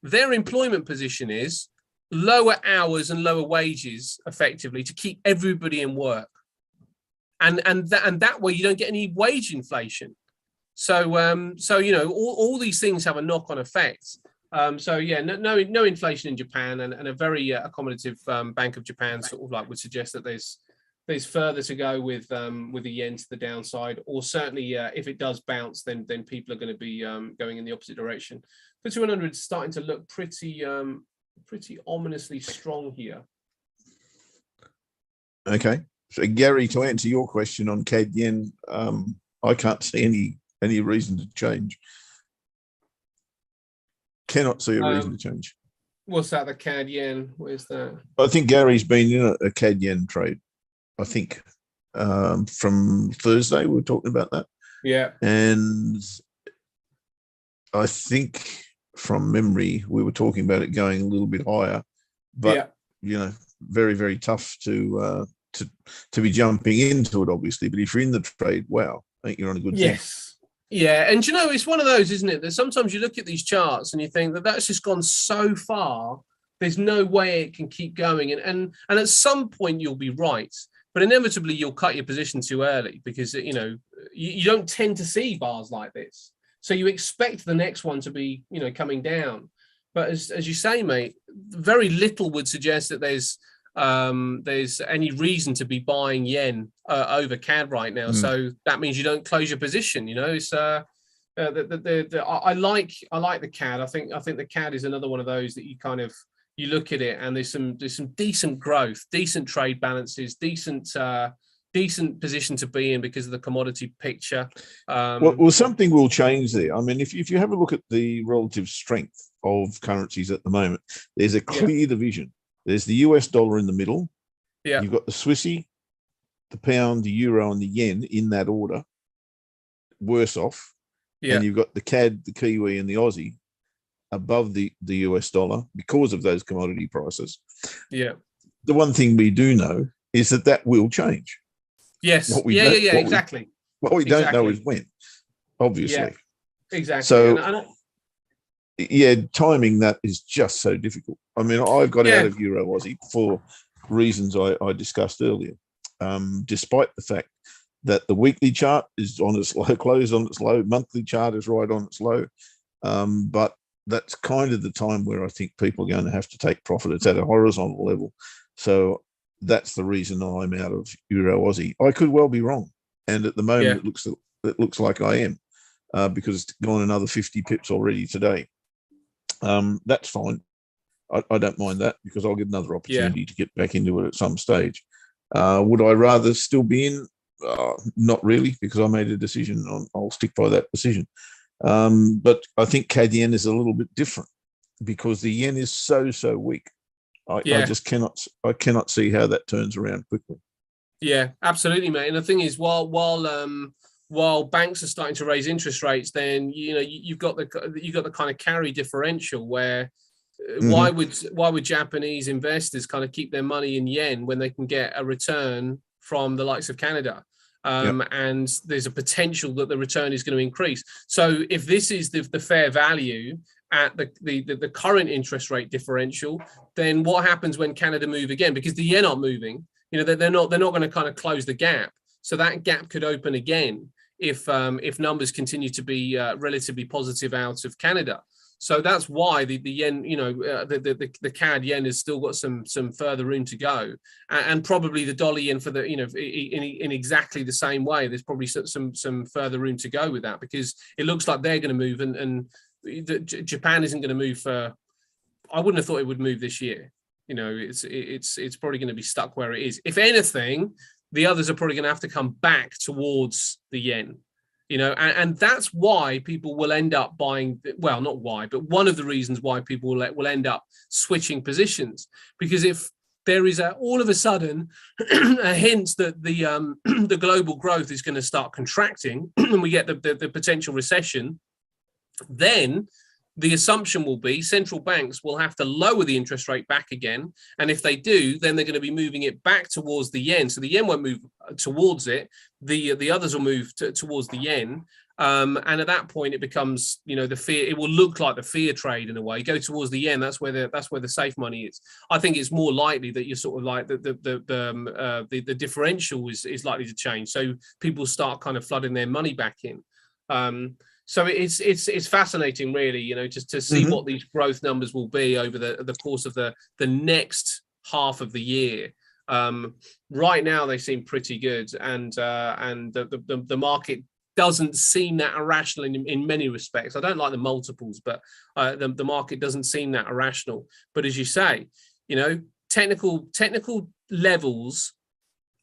Their employment position is lower hours and lower wages, effectively, to keep everybody in work, and that way you don't get any wage inflation. So all these things have a knock-on effect. No inflation in Japan, and a very accommodative Bank of Japan sort of like would suggest that there's further to go with the yen to the downside, or certainly if it does bounce, then people are going to be going in the opposite direction. For 200, it's starting to look pretty ominously strong here. Okay, so Gary, to answer your question on Cad Yen, I can't see any reason to change. Cannot see a reason to change. What's that? The Cad Yen? Where's that? I think Gary's been in a Cad Yen trade. I think from Thursday we were talking about that. Yeah. And I think from memory we were talking about it going a little bit higher, but very, very tough to be jumping into it, obviously. But if you're in the trade, wow, I think you're on a good thing. Yeah, and it's one of those, isn't it, that sometimes you look at these charts and you think that that's just gone so far, there's no way it can keep going, and at some point you'll be right, but inevitably you'll cut your position too early, because you don't tend to see bars like this, so you expect the next one to be coming down. But as you say, mate, very little would suggest that there's any reason to be buying yen over CAD right now. So that means you don't close your position. It's I like the CAD. I think the CAD is another one of those that you look at it and there's some decent growth, decent trade balances, decent position to be in because of the commodity picture. Well, something will change there. I mean, if you have a look at the relative strength of currencies at the moment, there's a clear division. There's the US dollar in the middle. Yeah. You've got the Swissy, the pound, the euro, and the yen in that order, worse off. Yeah. And you've got the CAD, the Kiwi, and the Aussie above the US dollar because of those commodity prices. Yeah. The one thing we do know is that will change. Yes. Exactly. What we don't know is when, obviously. Yeah, exactly. So, timing that is just so difficult. I mean, I've got out of Euro Aussie for reasons I discussed earlier, despite the fact that the weekly chart is on its low, closed on its low, monthly chart is right on its low. But that's kind of the time where I think people are going to have to take profit. It's at a horizontal level. So that's the reason I'm out of Euro Aussie. I could well be wrong. And at the moment, it looks like I am, because it's gone another 50 pips already today. That's fine. I don't mind that, because I'll get another opportunity to get back into it at some stage. Would I rather still be in? Not really, because I made a decision. I'll stick by that decision. But I think Cad Yen is a little bit different because the yen is so weak. I just cannot see how that turns around quickly. Yeah, absolutely, mate. And the thing is, while banks are starting to raise interest rates, then you've got the kind of carry differential where why would Japanese investors kind of keep their money in yen when they can get a return from the likes of Canada? And there's a potential that the return is going to increase. So if this is the fair value at the current interest rate differential, then what happens when Canada move again? Because the yen aren't moving, they're not going to kind of close the gap. So that gap could open again if numbers continue to be relatively positive out of Canada. So that's why the yen, the Cad Yen has still got some further room to go, and probably the dollar yen for the in exactly the same way. There's probably some further room to go with that, because it looks like they're going to move, and Japan isn't going to move for. I wouldn't have thought it would move this year. It's probably going to be stuck where it is. If anything, the others are probably going to have to come back towards the yen. And that's why people will end up buying. Well, not why, but one of the reasons why people will end up switching positions, because if there is all of a sudden a hint that the global growth is going to start contracting and we get the potential recession, then the assumption will be central banks will have to lower the interest rate back again. And if they do, then they're going to be moving it back towards the yen. So the yen won't move towards it. The others will move towards the yen. And at that point, it becomes, the fear. It will look like the fear trade in a way. Go towards the yen. That's where the safe money is. I think it's more likely that you're sort of like the differential is likely to change. So people start kind of flooding their money back in. So it's fascinating, really, you know, just to see what these growth numbers will be over the course of the next half of the year. Right now they seem pretty good, and the market doesn't seem that irrational in many respects. I don't like the multiples, but the market doesn't seem that irrational. But as you say, you know, technical levels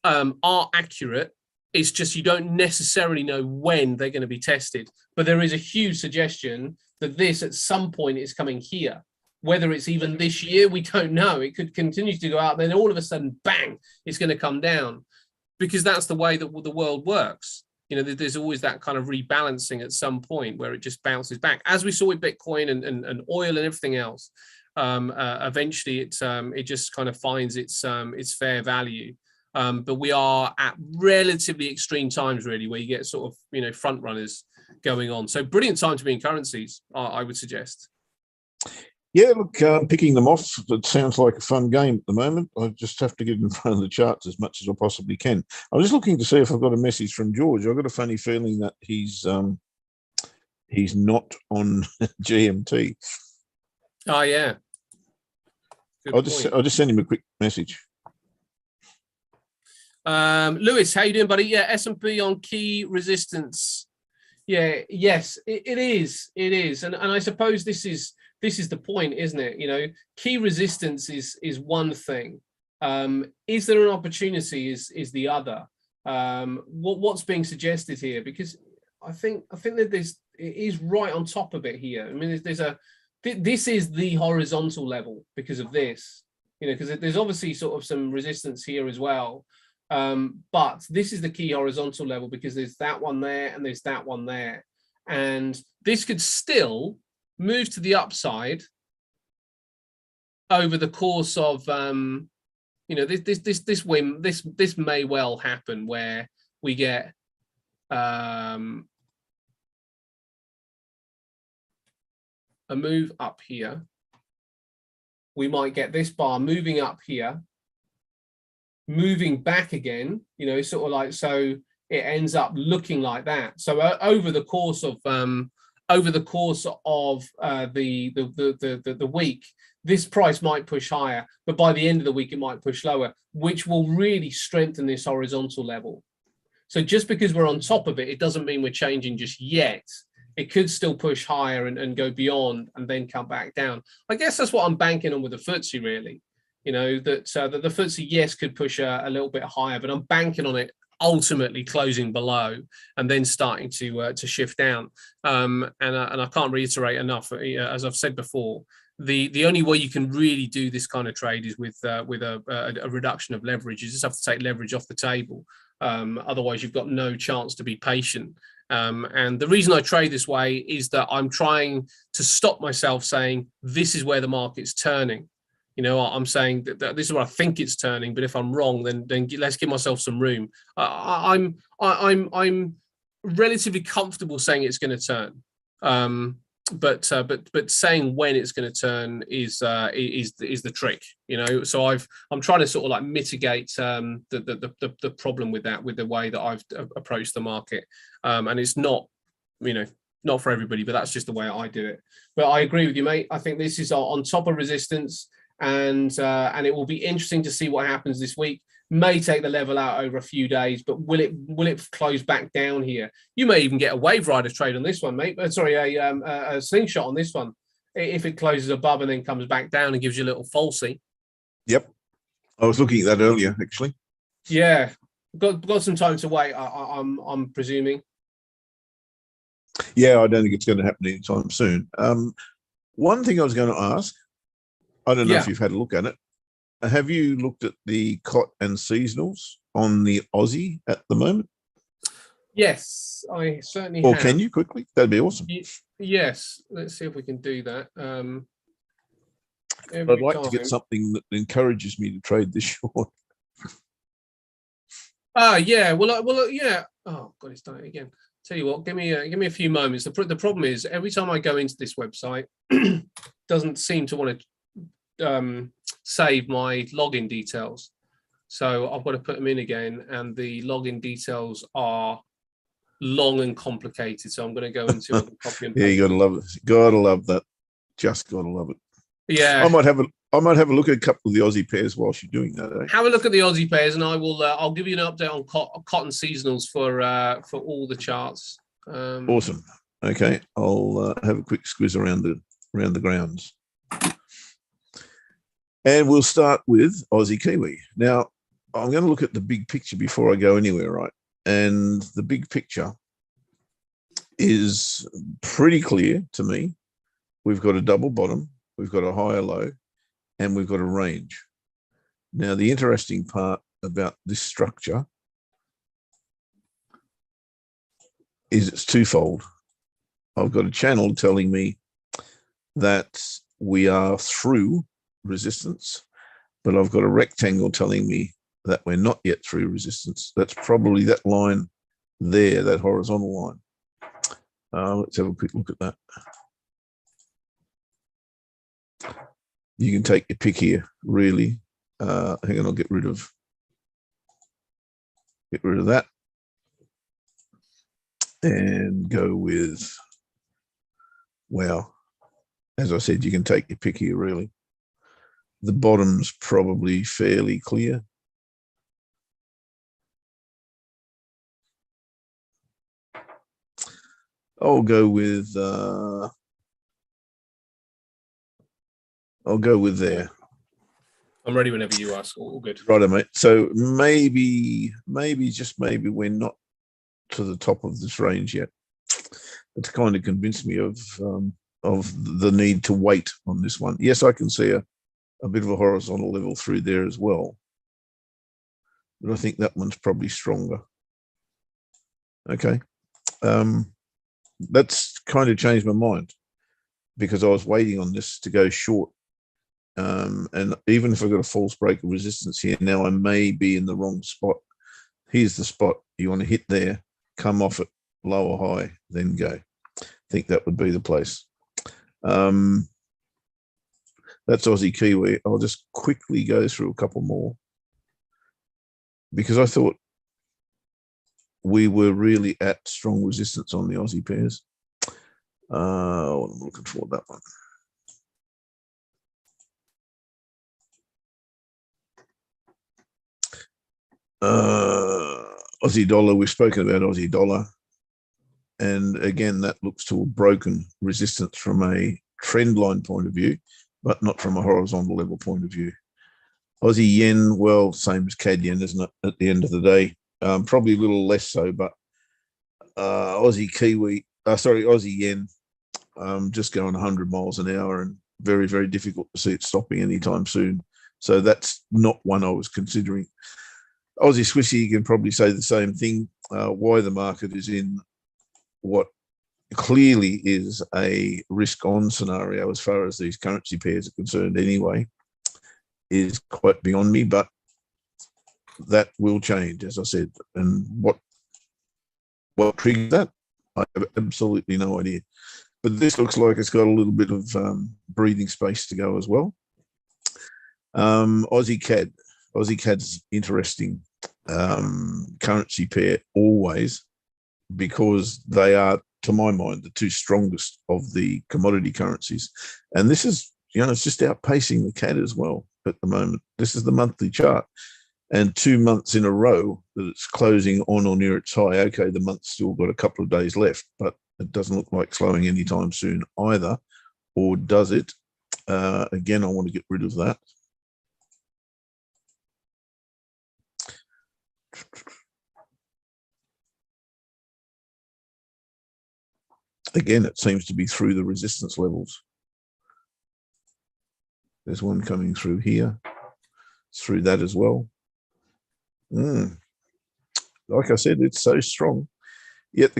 are accurate. It's just you don't necessarily know when they're going to be tested. But there is a huge suggestion that this at some point is coming here. Whether it's even this year, we don't know. It could continue to go out, then all of a sudden, bang, it's going to come down, because that's the way that the world works. You know, there's always that kind of rebalancing at some point where it just bounces back, as we saw with Bitcoin and oil and everything else. Eventually, it just kind of finds its fair value. But we are at relatively extreme times, really, where you get sort of, you know, front runners going on. So brilliant time to be in currencies, I would suggest. Yeah, look, picking them off, it sounds like a fun game at the moment. I just have to get in front of the charts as much as I possibly can. I'm just looking to see if I've got a message from George. I've got a funny feeling that he's not on GMT. Oh, yeah. I'll just send him a quick message. Lewis, how you doing, buddy? Yeah, S&P on key resistance. Yeah, yes, it is. It is. And I suppose this is the point, isn't it? You know, key resistance is one thing. Is there an opportunity is the other. What's being suggested here? Because I think that it is right on top of it here. I mean, this is the horizontal level because of this, you know, because there's obviously sort of some resistance here as well. But this is the key horizontal level because there's that one there and there's that one there. And this could still move to the upside over the course of, you know, this may well happen where we get a move up here. We might get this bar moving up here, moving back again, you know, sort of like, so it ends up looking like that. So over the course of the week, this price might push higher, but by the end of the week it might push lower, which will really strengthen this horizontal level. So just because we're on top of it, it doesn't mean we're changing just yet. It could still push higher and go beyond and then come back down. I guess that's what I'm banking on with the FTSE, really. You know, that the FTSE, yes, could push a little bit higher, but I'm banking on it ultimately closing below and then starting to shift down. And I can't reiterate enough, as I've said before, the only way you can really do this kind of trade is with a reduction of leverage. You just have to take leverage off the table. Otherwise, you've got no chance to be patient. And the reason I trade this way is that I'm trying to stop myself saying this is where the market's turning. You know, I'm saying that this is where I think it's turning, but if I'm wrong, then let's give myself some room. I'm relatively comfortable saying it's going to turn, but saying when it's going to turn is the trick. You know, so I'm trying to sort of like mitigate the problem with that, with the way that I've approached the market, and it's not, you know, not for everybody, but that's just the way I do it. But I agree with you, mate. I think this is on top of resistance. And it will be interesting to see what happens this week. May take the level out over a few days, but will it close back down here? You may even get a wave rider trade on this one, mate. Sorry, a slingshot on this one if it closes above and then comes back down and gives you a little falsy. Yep, I was looking at that earlier, actually. Yeah, got some time to wait. I'm presuming. Yeah, I don't think it's going to happen anytime soon. One thing I was going to ask. I don't know if you've had a look at it. Have you looked at the COT and seasonals on the Aussie at the moment? Yes, I certainly have. Or can you quickly? That'd be awesome. Yes, let's see if we can do that. I'd like to get something that encourages me to trade this short. Yeah. Well, yeah. Oh God, it's done it again. Tell you what, give me a few moments. The problem is every time I go into this website, doesn't seem to want to save my login details, so I've got to put them in again, and the login details are long and complicated. So I'm going to go into it and copy and paste. Yeah, you gotta love it. Gotta love that. Just gotta love it. Yeah, I might have a look at a couple of the Aussie pairs whilst you're doing that. Eh? have a look at the Aussie pairs, and I will. I'll give you an update on cotton seasonals for all the charts. Awesome. Okay, I'll have a quick squiz around the grounds, and we'll start with Aussie Kiwi. Now, I'm going to look at the big picture before I go anywhere, right? And the big picture is pretty clear to me. We've got a double bottom, we've got a higher low, and we've got a range. Now, the interesting part about this structure is it's twofold. I've got a channel telling me that we are through resistance, but I've got a rectangle telling me that we're not yet through resistance. That's probably that line there, that horizontal line. Let's have a quick look at that. You can take your pick here, really. Hang on, I'll get rid of that and go with, well, as I said, you can take your pick here, really. The bottom's probably fairly clear. I'll go with there. I'm ready whenever you are. All good. Right, mate. So maybe we're not to the top of this range yet. It's kind of convinced me of the need to wait on this one. Yes, I can see a bit of a horizontal level through there as well, but I think that one's probably stronger. Okay. That's kind of changed my mind because I was waiting on this to go short. And even if I've got a false break of resistance here, now I may be in the wrong spot. Here's the spot. You want to hit there, come off it, low or high, then go. I think that would be the place. That's Aussie Kiwi. I'll just quickly go through a couple more because I thought we were really at strong resistance on the Aussie pairs. What I'm looking for, that one. Aussie dollar, we've spoken about Aussie dollar. And again, that looks to a broken resistance from a trend line point of view, but not from a horizontal level point of view. Aussie yen, well, same as Cad Yen, isn't it, at the end of the day? Probably a little less so, but Aussie yen, just going 100 miles an hour and very, very difficult to see it stopping anytime soon. So that's not one I was considering. Aussie Swissy, you can probably say the same thing. Why the market is in what clearly is a risk-on scenario as far as these currency pairs are concerned anyway is quite beyond me, but that will change, as I said. And what triggered that? I have absolutely no idea. But this looks like it's got a little bit of breathing space to go as well. Aussie CAD. Aussie CAD's interesting currency pair always because they are, to my mind, the two strongest of the commodity currencies. And this is, it's just outpacing the CAD as well at the moment. This is the monthly chart. And 2 months in a row that it's closing on or near its high. Okay, the month's still got a couple of days left, but it doesn't look like slowing anytime soon either. Or does it? Again, I want to get rid of that. Again, it seems to be through the resistance levels. There's one coming through here. It's through that as well. Like I said, it's so strong. Yet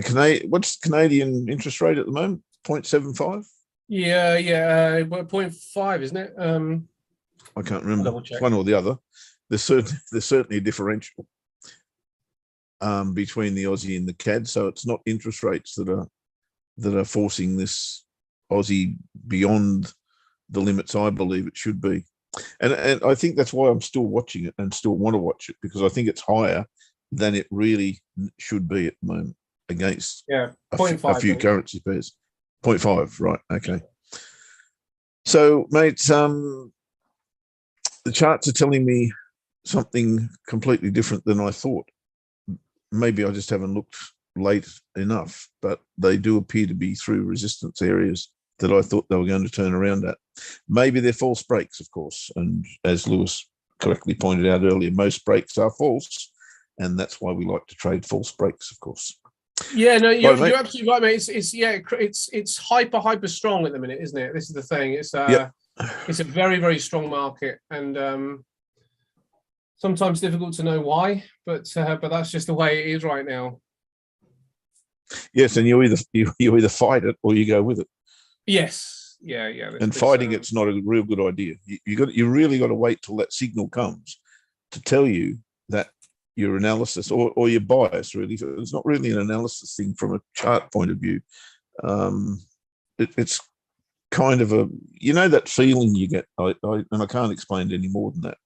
what's the Canadian interest rate at the moment? 0.75? Yeah, 0.5, isn't it? I can't remember. One or the other. There's certainly a differential between the Aussie and the CAD. So it's not interest rates that are forcing this Aussie beyond the limits I believe it should be. And I think that's why I'm still watching it and still want to watch it, because I think it's higher than it really should be at the moment. against Yeah, a 0.5. few currency pairs. 0.5, right? Okay. So, mate, the charts are telling me something completely different than I thought. Maybe I just haven't looked late enough, but they do appear to be through resistance areas that I thought they were going to turn around at. Maybe they're false breaks, of course. And as Lewis correctly pointed out earlier, most breaks are false. And that's why we like to trade false breaks, of course. Yeah, no, you're Right, absolutely right, mate. It's hyper strong at the minute, isn't it? This is the thing. It's yep. It's a very, very strong market, and sometimes difficult to know why, but that's just the way it is right now. Yes, and you either fight it or you go with it. Yes, yeah. And fighting it's not a real good idea. You really got to wait till that signal comes to tell you that your analysis or your bias, really. It's not really an analysis thing from a chart point of view. It's kind of that feeling you get, and I can't explain it any more than that.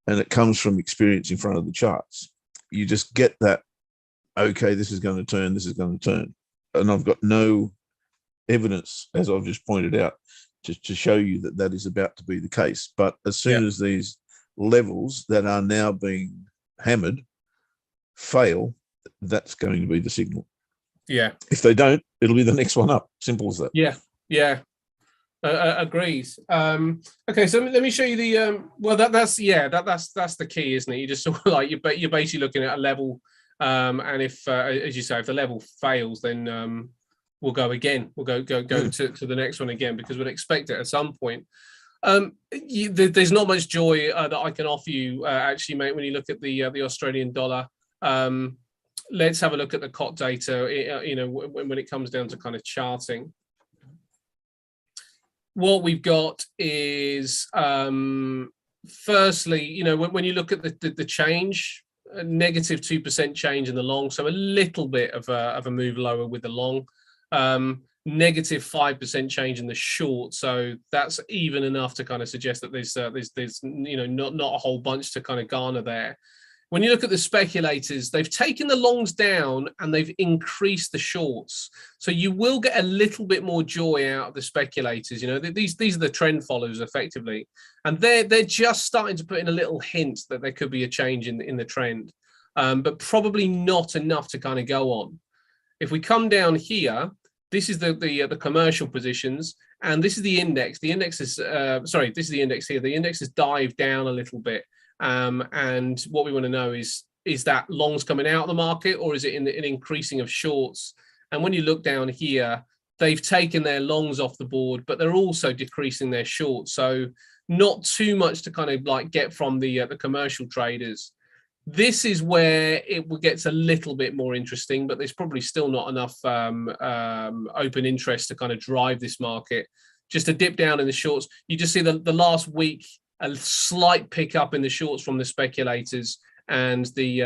And it comes from experience in front of the charts. You just get that, okay, this is going to turn, this is going to turn. And I've got no evidence, as I've just pointed out, to show you that is about to be the case. But as soon as these levels that are now being hammered fail, that's going to be the signal. Yeah. If they don't, it'll be the next one up. Simple as that. Yeah. Agrees. Okay, so let me show you the that's the key, isn't it? You just sort of like you're basically looking at a level, and if as you say, if the level fails, then we'll go again. We'll go to the next one again, because we'll expect it at some point. There's not much joy that I can offer you, actually, mate, when you look at the Australian dollar. Let's have a look at the COT data. When it comes down to kind of charting, what we've got is, firstly, when you look at the change, a negative 2% change in the long, so a little bit of a move lower with the long. Negative 5% change in the short, so that's even enough to kind of suggest that there's not a whole bunch to kind of garner there. When you look at the speculators, they've taken the longs down and they've increased the shorts. So you will get a little bit more joy out of the speculators. These are the trend followers effectively. And they're just starting to put in a little hint that there could be a change in the trend, but probably not enough to kind of go on. If we come down here, this is the commercial positions, and this is the index. The index is, this is the index here. The index has dived down a little bit. And what we want to know is that longs coming out of the market, or is it an increasing of shorts? And when you look down here, they've taken their longs off the board, but they're also decreasing their shorts. So not too much to kind of like get from the commercial traders. This is where it gets a little bit more interesting, but there's probably still not enough open interest to kind of drive this market. Just a dip down in the shorts. You just see the last week, a slight pickup in the shorts from the speculators, and the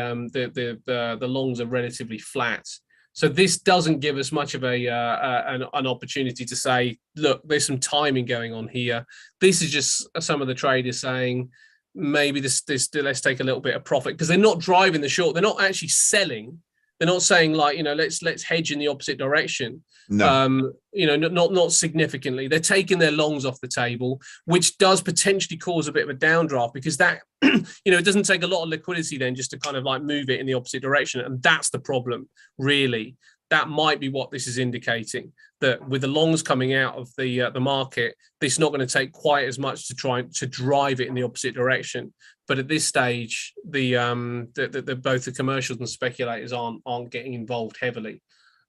longs are relatively flat. So this doesn't give us much of an opportunity to say, look, there's some timing going on here. This is just some of the traders saying, maybe this let's take a little bit of profit, because they're not driving the short. They're not actually selling. They're not saying like, let's hedge in the opposite direction. No. Not significantly. They're taking their longs off the table, which does potentially cause a bit of a downdraft, because that, it doesn't take a lot of liquidity then just to kind of like move it in the opposite direction. And that's the problem, really. That might be what this is indicating, that with the longs coming out of the market, this is not going to take quite as much to try to drive it in the opposite direction. But at this stage, both the commercials and speculators aren't getting involved heavily.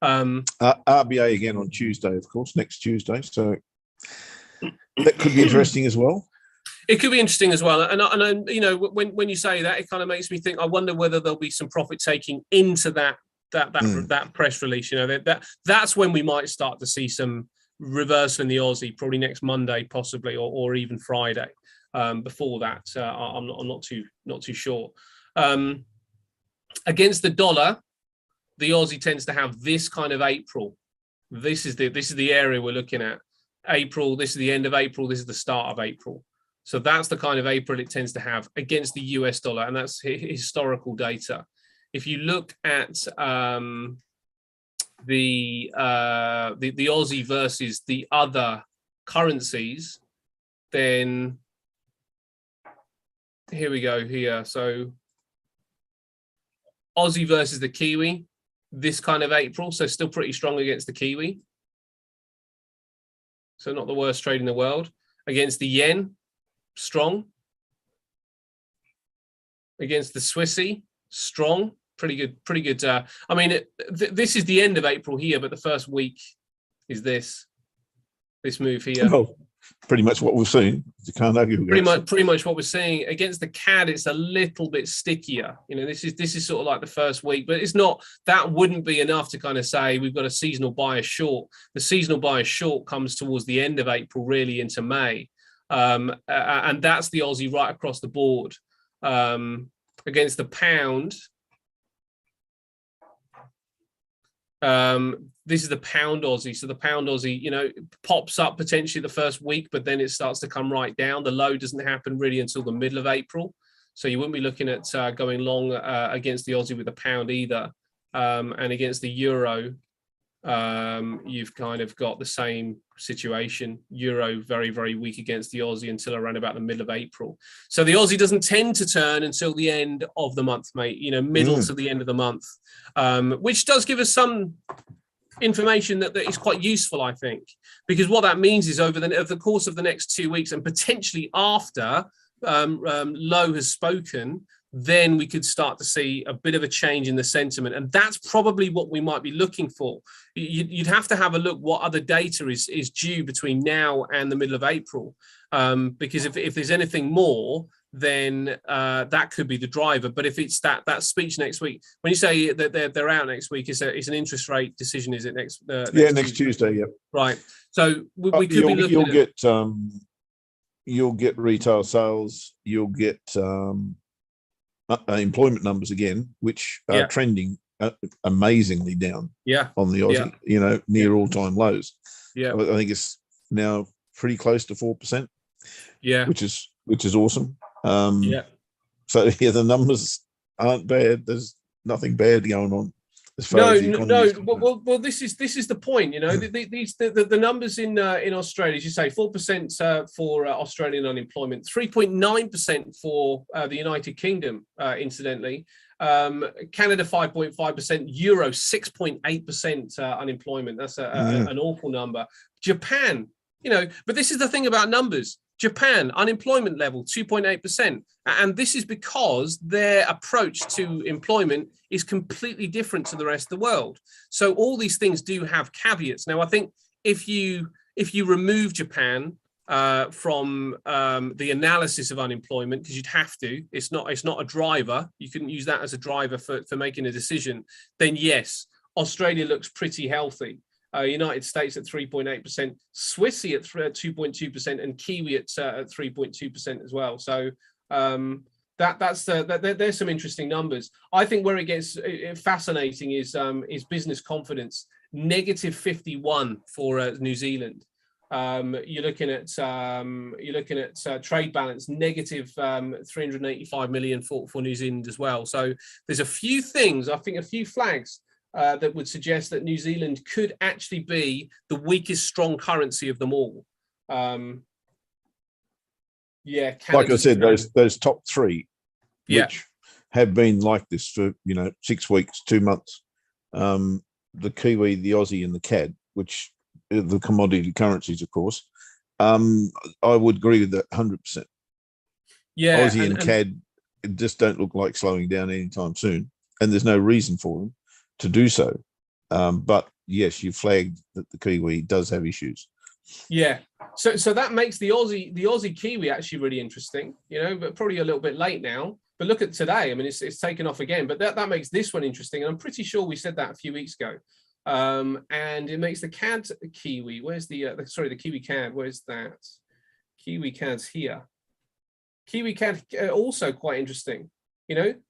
RBA again on Tuesday, of course, next Tuesday. So that could be interesting as well. It could be interesting as well. And when you say that, it kind of makes me think, I wonder whether there'll be some profit taking into that press release. That's when we might start to see some reversal in the Aussie, probably next Monday, possibly, or even Friday. Before that, I'm not too sure. Against the dollar, the Aussie tends to have this kind of April. This is the area we're looking at. April. This is the end of April. This is the start of April. So that's the kind of April it tends to have against the US dollar, and that's historical data. If you look at the Aussie versus the other currencies, then here we go here. So Aussie versus the Kiwi, this kind of April, so still pretty strong against the Kiwi. So not the worst trade in the world. Against the yen, strong. Against the Swissy, strong. Pretty good, pretty good. I mean, this is the end of April here, but the first week is this move here. Well, pretty much what we've seen. You can't argue. Pretty much what we're seeing. Against the CAD, it's a little bit stickier. You know, this is sort of like the first week, but it's not. That wouldn't be enough to kind of say we've got a seasonal bias short. The seasonal bias short comes towards the end of April, really into May, and that's the Aussie right across the board. Against the pound. This is the pound Aussie. So the pound Aussie, you know, pops up potentially the first week, but then it starts to come right down. The low doesn't happen really until the middle of April. So you wouldn't be looking at going long against the Aussie with the pound either. And against the euro, you've kind of got the same situation. Euro very, very weak against the Aussie until around about the middle of April. So the Aussie doesn't tend to turn until the end of the month, mate, you know, middle to the end of the month, which does give us some information that is quite useful, I think, because what that means is over the course of the next 2 weeks and potentially after Low has spoken, then we could start to see a bit of a change in the sentiment. And that's probably what we might be looking for. You'd have to have a look what other data is due between now and the middle of April. Because if there's anything more, then that could be the driver. But if it's that speech next week, when you say that they're out next week, it's an interest rate decision, is it next Tuesday, yeah. Right. So we could be looking you'll get retail sales, you'll get employment numbers again, which are trending amazingly down on the Aussie, you know, near all-time lows. I think it's now pretty close to 4%, which is awesome. So the numbers aren't bad. There's nothing bad going on as far as the economy is concerned. Well, this is the point. You know, the numbers in Australia, as you say, 4% for Australian unemployment, 3.9% for the United Kingdom, incidentally. Canada 5.5%, Euro 6.8% unemployment. That's an awful number. Japan, you know, but this is the thing about numbers. Japan, unemployment level 2.8%. And this is because their approach to employment is completely different to the rest of the world. So all these things do have caveats. Now, I think if you remove Japan from the analysis of unemployment, because you'd have to, it's not a driver. You couldn't use that as a driver for making a decision. Then yes, Australia looks pretty healthy. United States at 3.8%, Swissy at 2.2%, and Kiwi at 3.2% as well. So there's some interesting numbers. I think where it gets fascinating is business confidence, negative 51 for New Zealand. You're looking at trade balance, negative 385 million for New Zealand as well. So there's a few things, I think, a few flags that would suggest that New Zealand could actually be the weakest strong currency of them all. Like I said, those top three, which have been like this for 6 weeks, 2 months. The Kiwi, the Aussie, and the CAD, which are the commodity currencies, of course. I would agree with that 100%. Yeah, Aussie and CAD just don't look like slowing down anytime soon, and there's no reason for them to do so. But yes, you flagged that the Kiwi does have issues. Yeah. So that makes the Aussie Kiwi actually really interesting, but probably a little bit late now. But look at today. I mean, it's taken off again, but that makes this one interesting. And I'm pretty sure we said that a few weeks ago. And it makes the CAD Kiwi. Where's the Kiwi CAD? Where's that? Kiwi CAD's here. Kiwi CAD also quite interesting.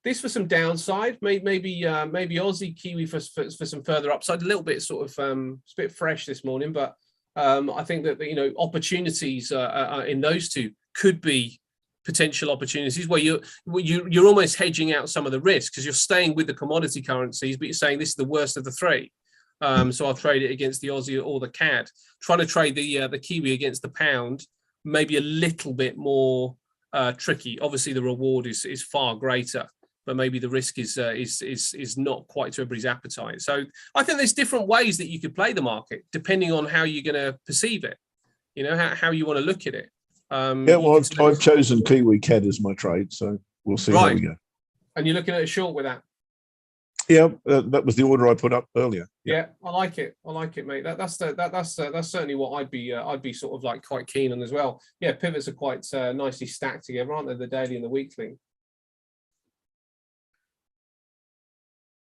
This for some downside, maybe Aussie Kiwi for some further upside. A little bit sort of it's a bit fresh this morning, but I think that opportunities in those two could be potential opportunities where you're almost hedging out some of the risk because you're staying with the commodity currencies, but you're saying this is the worst of the three. So I'll trade it against the Aussie or the CAD. Trying to trade the Kiwi against the pound, maybe a little bit more tricky. Obviously, the reward is far greater, but maybe the risk is not quite to everybody's appetite. So I think there's different ways that you could play the market depending on how you're going to perceive it. You know, how you want to look at it. Yeah, well, I've chosen Kiwi CAD as my trade, so we'll see how we go. And you're looking at a short with that. Yeah, that was the order I put up earlier. Yeah, I like it. I like it, mate. That's certainly what I'd be sort of like quite keen on as well. Yeah, pivots are quite nicely stacked together, aren't they? The daily and the weekly.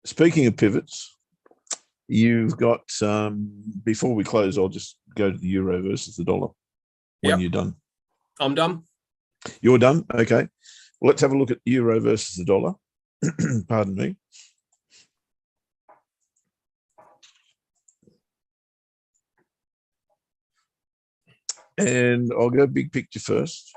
Speaking of pivots, you've got before we close, I'll just go to the euro versus the dollar when you're done. I'm done. You're done? Okay. Well, let's have a look at euro versus the dollar. Pardon me. And I'll go big picture first.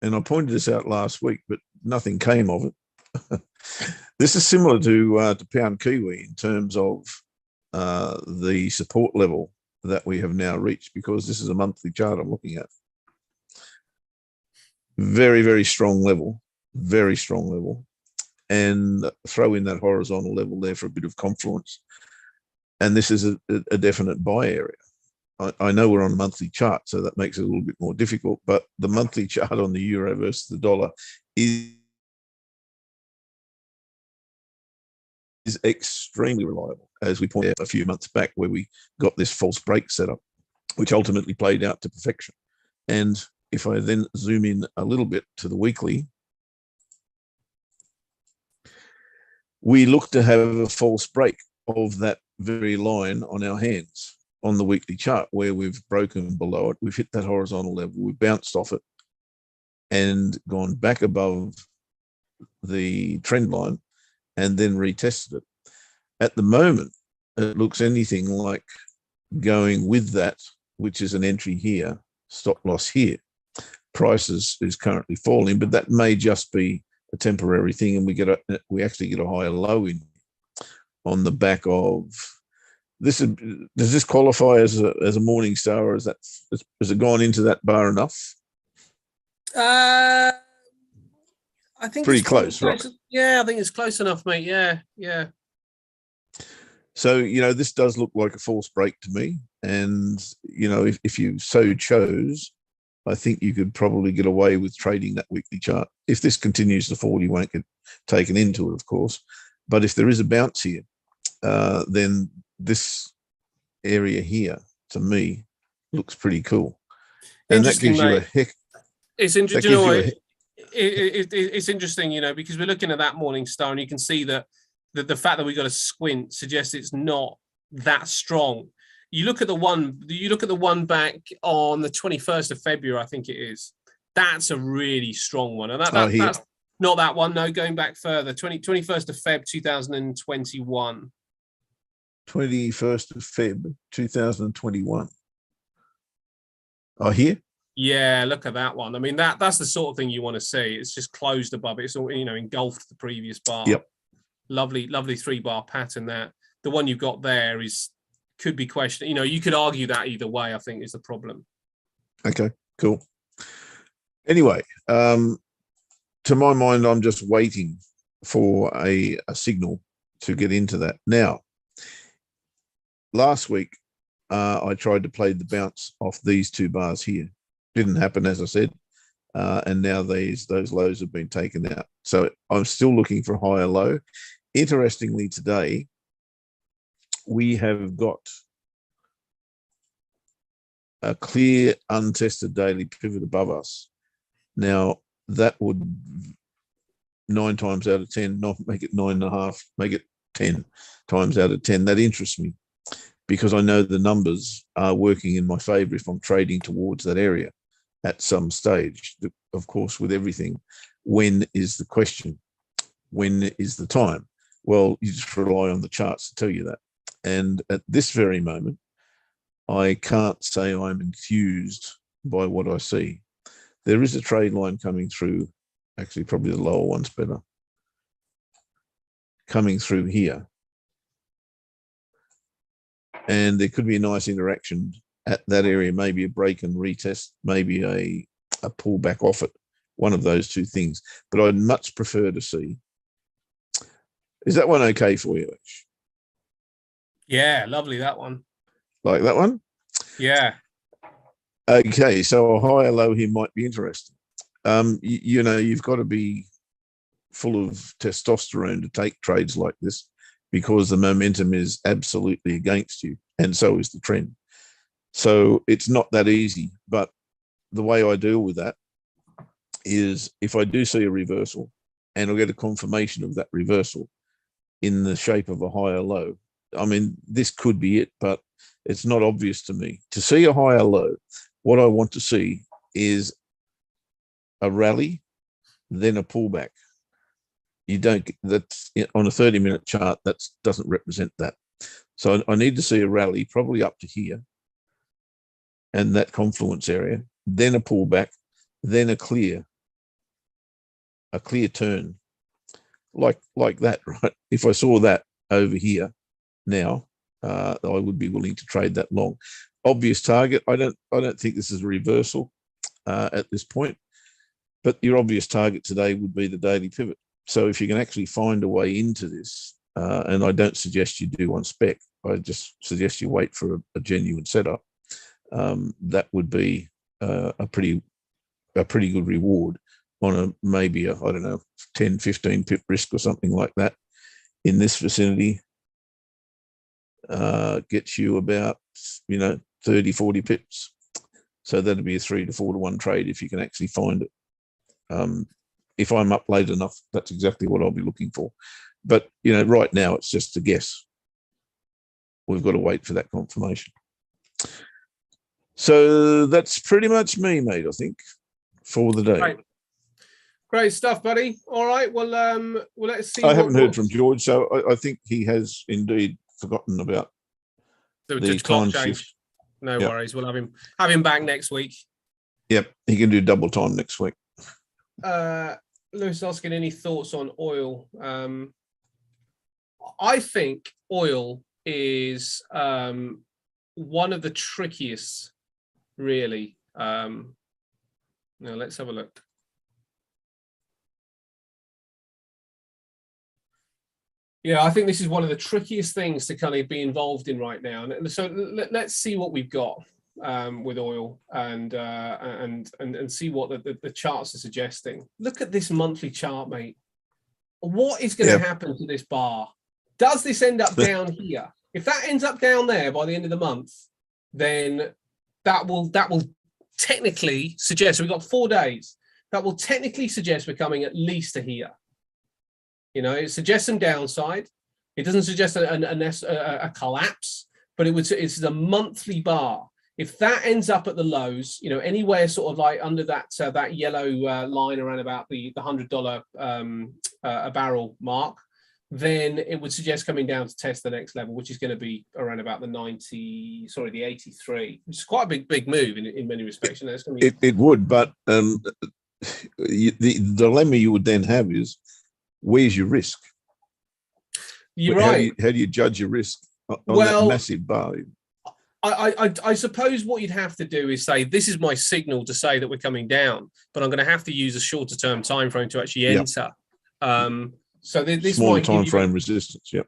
And I pointed this out last week, but nothing came of it. This is similar to pound Kiwi in terms of the support level that we have now reached, because this is a monthly chart I'm looking at. Very, very strong level, very strong level. And throw in that horizontal level there for a bit of confluence. And this is a definite buy area. I know we're on a monthly chart, so that makes it a little bit more difficult, but the monthly chart on the euro versus the dollar is extremely reliable, as we pointed out a few months back, where we got this false break set up, which ultimately played out to perfection. And if I then zoom in a little bit to the weekly, we look to have a false break of that very line on our hands on the weekly chart, where we've broken below it, we've hit that horizontal level, we've bounced off it and gone back above the trend line and then retested it. At the moment, it looks anything like going with that, which is an entry here, stop loss here. Price is currently falling, but that may just be a temporary thing, and we actually get a higher low in on the back of this. Does this qualify as a morning star, or has it gone into that bar enough? I think pretty close, right? Yeah, I think it's close enough, mate. Yeah. So, this does look like a false break to me. And, if you so chose, I think you could probably get away with trading that weekly chart. If this continues to fall, you won't get taken into it, of course. But if there is a bounce here, then this area here, to me, looks pretty cool. And that gives you a heck. It's interesting. It's interesting, because we're looking at that morning star, and you can see that the fact that we got a squint suggests it's not that strong. You look at the one back on the 21st of February, I think it is. That's a really strong one. And that's not that one. No, going back further, 21st of Feb, 2021. 21st of Feb, 2021. Oh, here? Yeah, look at that one. I mean, that's the sort of thing you want to see. It's just closed above it. It's all, engulfed the previous bar. Yep. Lovely 3-bar pattern there. The one you've got there could be questioned. You could argue that either way, I think, is the problem. Okay, cool. Anyway, to my mind, I'm just waiting for a signal to get into that. Now, last week, I tried to play the bounce off these two bars here. Didn't happen, as I said. And now those lows have been taken out. So I'm still looking for a higher low. Interestingly, today, we have got a clear, untested daily pivot above us. Now, that would 9 times out of 10, not make it 9.5, make it 10 times out of 10. That interests me, because I know the numbers are working in my favor if I'm trading towards that area at some stage. Of course, with everything, when is the question? When is the time? Well, you just rely on the charts to tell you that. And at this very moment, I can't say I'm enthused by what I see. There is a trade line coming through. Actually, probably the lower one's better. coming through here. And there could be a nice interaction at that area, maybe a break and retest, maybe a pullback off it, one of those two things. But I'd much prefer to see. Is that one okay for you, Ash? Yeah, lovely, that one. Like that one? Yeah. Okay, so a higher low here might be interesting. You know, you've got to be full of testosterone to take trades like this, because the momentum is absolutely against you, and so is the trend. So it's not that easy. But the way I deal with that is, if I do see a reversal and I'll get a confirmation of that reversal in the shape of a higher low, I mean, this could be it, but it's not obvious to me. To see a higher low, what I want to see is a rally, then a pullback. You don't, that's on a 30-minute chart, that doesn't represent that. So I need to see a rally, probably up to here, and that confluence area, then a pullback, then a clear turn, like that, right? If I saw that over here now, I would be willing to trade that long. Obvious target, I don't think this is a reversal at this point, but your obvious target today would be the daily pivot. So if you can actually find a way into this, and I don't suggest you do on spec, I just suggest you wait for a genuine setup. That would be a pretty good reward on a maybe I don't know, 10, 15 pip risk or something like that in this vicinity. Gets you about, 30, 40 pips. So that'd be a 3 to 4 to 1 trade if you can actually find it. If I'm up late enough, that's exactly what I'll be looking for. But, right now it's just a guess. We've got to wait for that confirmation. So that's pretty much me, mate, I think, for the day. Great stuff, buddy. All right. Well, let's see. I haven't heard from George, so I think he has indeed forgotten about the time shift. No worries. We'll have him back next week. Yep, he can do double time next week. Lewis asking any thoughts on oil. I think oil is one of the trickiest, really. Now let's have a look. Yeah, I think this is one of the trickiest things to kind of be involved in right now. And so let's see what we've got with oil and see what the charts are suggesting. Look at this monthly chart, mate. What is going to happen to this bar? Does this end up down here? If that ends up down there by the end of the month, then that will technically suggest, so we've got 4 days, that will technically suggest we're coming at least to here. It suggests some downside. It doesn't suggest a collapse, but it's a monthly bar. If that ends up at the lows, anywhere sort of like under that yellow line around about the $100 a barrel mark, then it would suggest coming down to test the next level, which is going to be around about the 83, which is quite a big move in many respects. It's going to be... It would, but the dilemma you would then have is, where's your risk? You're right. How do you judge your risk on that massive bar? I suppose what you'd have to do is say, this is my signal to say that we're coming down, but I'm going to have to use a shorter term time frame to actually enter. So this smaller might time frame resistance. Yep.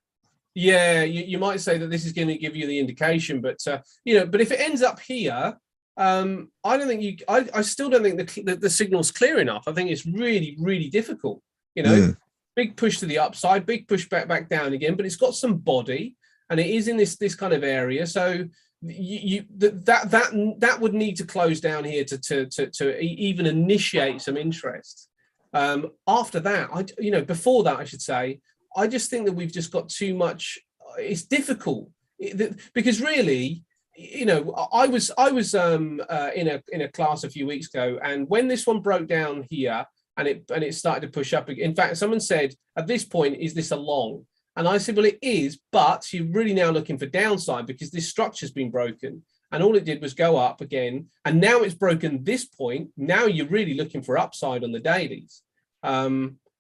Yeah, you might say that this is going to give you the indication, but but if it ends up here, I don't think I still don't think the signal's clear enough. I think it's really, really difficult. Big push to the upside, big push back down again, but it's got some body, and it is in this kind of area. So that would need to close down here to even initiate some interest. After that, before that, I should say, I just think that we've just got too much. It's difficult because really, I was in a class a few weeks ago, and when this one broke down here. And it started to push up. In fact, someone said, at this point, is this a long? And I said, well, it is, but you're really now looking for downside because this structure's been broken. And all it did was go up again. And now it's broken this point. Now you're really looking for upside on the dailies.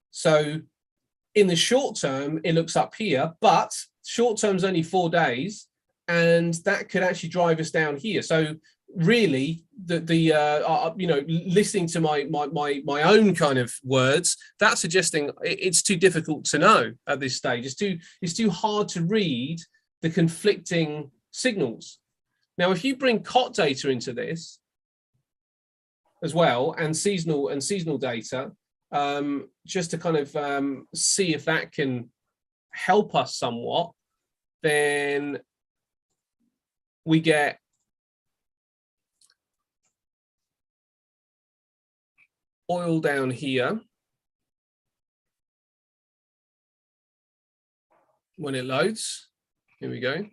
So in the short term, it looks up here, but short term's only 4 days, and that could actually drive us down here. So really, listening to my own kind of words, that's suggesting it's too difficult to know at this stage. It's too hard to read the conflicting signals. Now, if you bring COT data into this as well, and seasonal data, just to kind of see if that can help us somewhat, then we get oil down here when it loads. Here we go.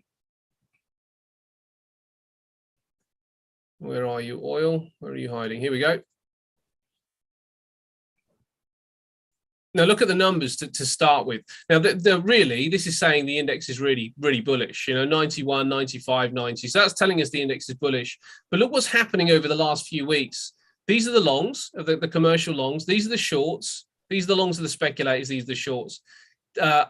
Where are you, oil? Where are you hiding? Here we go. Now look at the numbers to start with. Now, really, this is saying the index is really, really bullish, 91, 95, 90. So that's telling us the index is bullish. But look what's happening over the last few weeks. These are the longs, the commercial longs. These are the shorts. These are the longs of the speculators. These are the shorts. A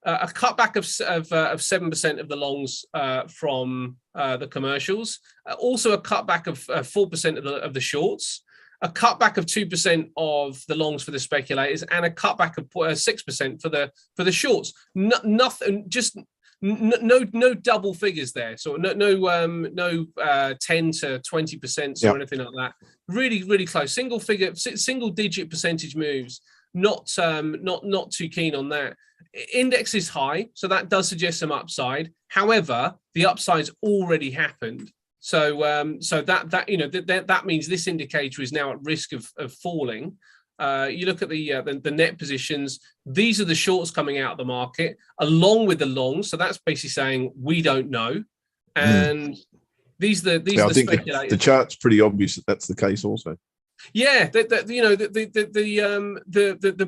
cutback of 7% of the longs from the commercials. Also a cutback of 4% of the shorts. A cutback of 2% of the longs for the speculators, and a cutback of 6% for the shorts. Nothing, just no double figures there. So no 10 to 20% or anything like that. Really, really close. Single digit percentage moves. Not too keen on that. Index is high, so that does suggest some upside. However, the upside's already happened. So that means this indicator is now at risk of falling. You look at the net positions. These are the shorts coming out of the market along with the longs. So that's basically saying we don't know. And these are the speculators. The chart's pretty obvious that that's the case also. Yeah, the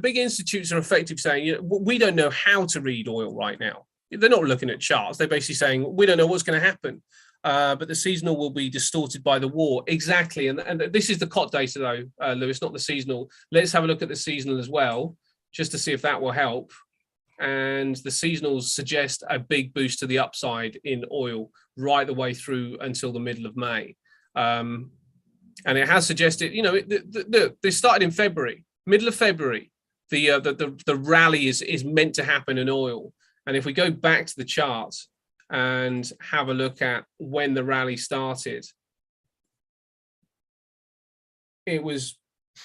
big institutes are effectively saying, we don't know how to read oil right now. They're not looking at charts. They're basically saying we don't know what's going to happen. But the seasonal will be distorted by the war. Exactly. And this is the COT data, though, Lewis, not the seasonal. Let's have a look at the seasonal as well, just to see if that will help. And the seasonals suggest a big boost to the upside in oil right the way through until the middle of May. And it has suggested, they started in February, middle of February. The rally is meant to happen in oil. And if we go back to the chart and have a look at when the rally started, it was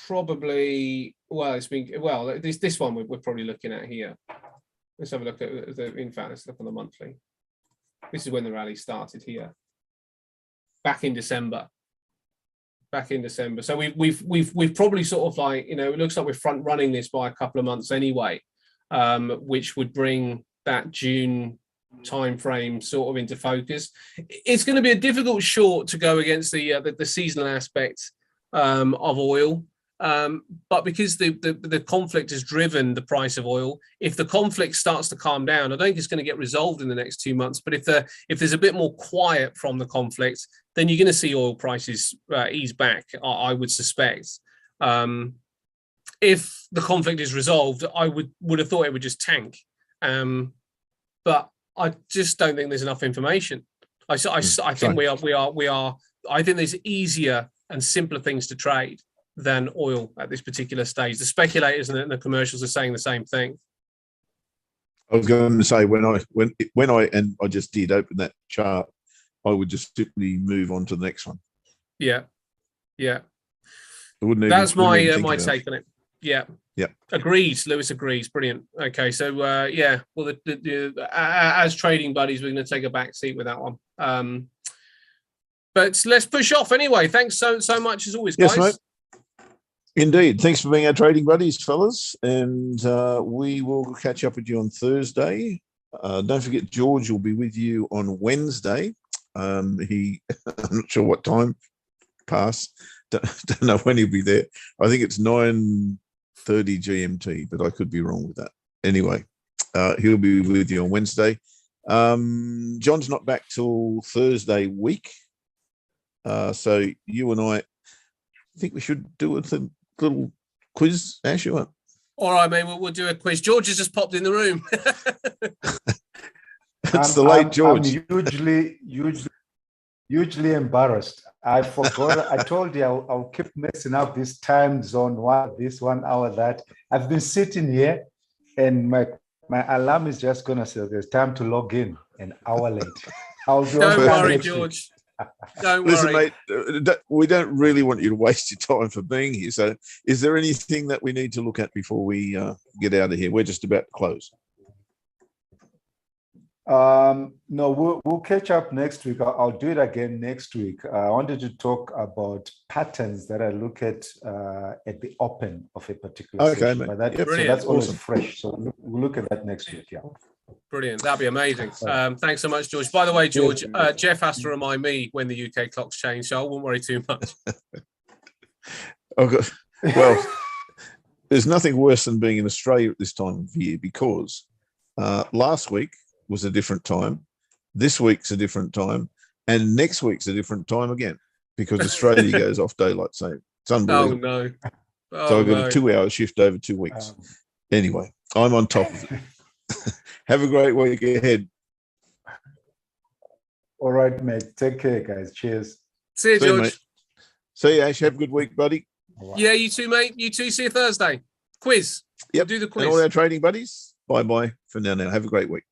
probably, this one we're probably looking at here. Let's have a look at let's look on the monthly. This is when the rally started here, back in December. So we've probably sort of it looks like we're front running this by a couple of months anyway, which would bring that June time frame sort of into focus. It's going to be a difficult short to go against the seasonal aspect of oil, but because the conflict has driven the price of oil. If the conflict starts to calm down, I don't think it's going to get resolved in the next 2 months. But if there's a bit more quiet from the conflict, then you're going to see oil prices ease back, I would suspect. If the conflict is resolved, I would have thought it would just tank, but I just don't think there's enough information. I think we are. I think there's easier and simpler things to trade than oil at this particular stage. The speculators and the commercials are saying the same thing. I was going to say when I just did open that chart, I would just simply move on to the next one. Yeah. That's my take on it. Yeah. Agrees. Lewis agrees. Brilliant. Okay, so well, as trading buddies, we're going to take a back seat with that one. But let's push off anyway. Thanks so much as always, guys. Yes, mate. Indeed. Thanks for being our trading buddies, fellas, and we will catch up with you on Thursday. Don't forget, George will be with you on Wednesday. I'm not sure what time pass. Don't know when he'll be there. I think it's 9:30 GMT, but I could be wrong with that. Anyway, he'll be with you on Wednesday. John's not back till Thursday week. So you and I think we should do a little quiz, Ash. All right, mate. We'll do a quiz. George has just popped in the room. It's the late George. I'm hugely embarrassed. I forgot. I told you I'll keep messing up this time zone, this 1 hour, that. I've been sitting here and my alarm is just going to say there's time to log in an hour late. Don't worry, George. Don't Listen, worry. mate, we don't really want you to waste your time for being here. So is there anything that we need to look at before we get out of here? We're just about to close. No, we'll catch up next week. I'll do it again next week. I wanted to talk about patterns that I look at the open of a particular session. Mate. But so that's always fresh. So we'll look at that next week. Yeah. Brilliant. That'd be amazing. Thanks so much, George. By the way, George, Jeff has to remind me when the UK clocks change, so I won't worry too much. Okay. Well, there's nothing worse than being in Australia at this time of year, because last week was a different time, this week's a different time, and next week's a different time again, because Australia goes off daylight saving. It's unbelievable. Oh, no. So I've got a 2 hour shift over 2 weeks. Anyway, I'm on top of it. Have a great week ahead. All right, mate. Take care, guys. Cheers. See you, George. Mate. See you, Ash. Have a good week, buddy. Yeah, you too, mate. You too. See you Thursday. Quiz. Yep. We'll do the quiz. And all our trading buddies, bye-bye for now. Have a great week.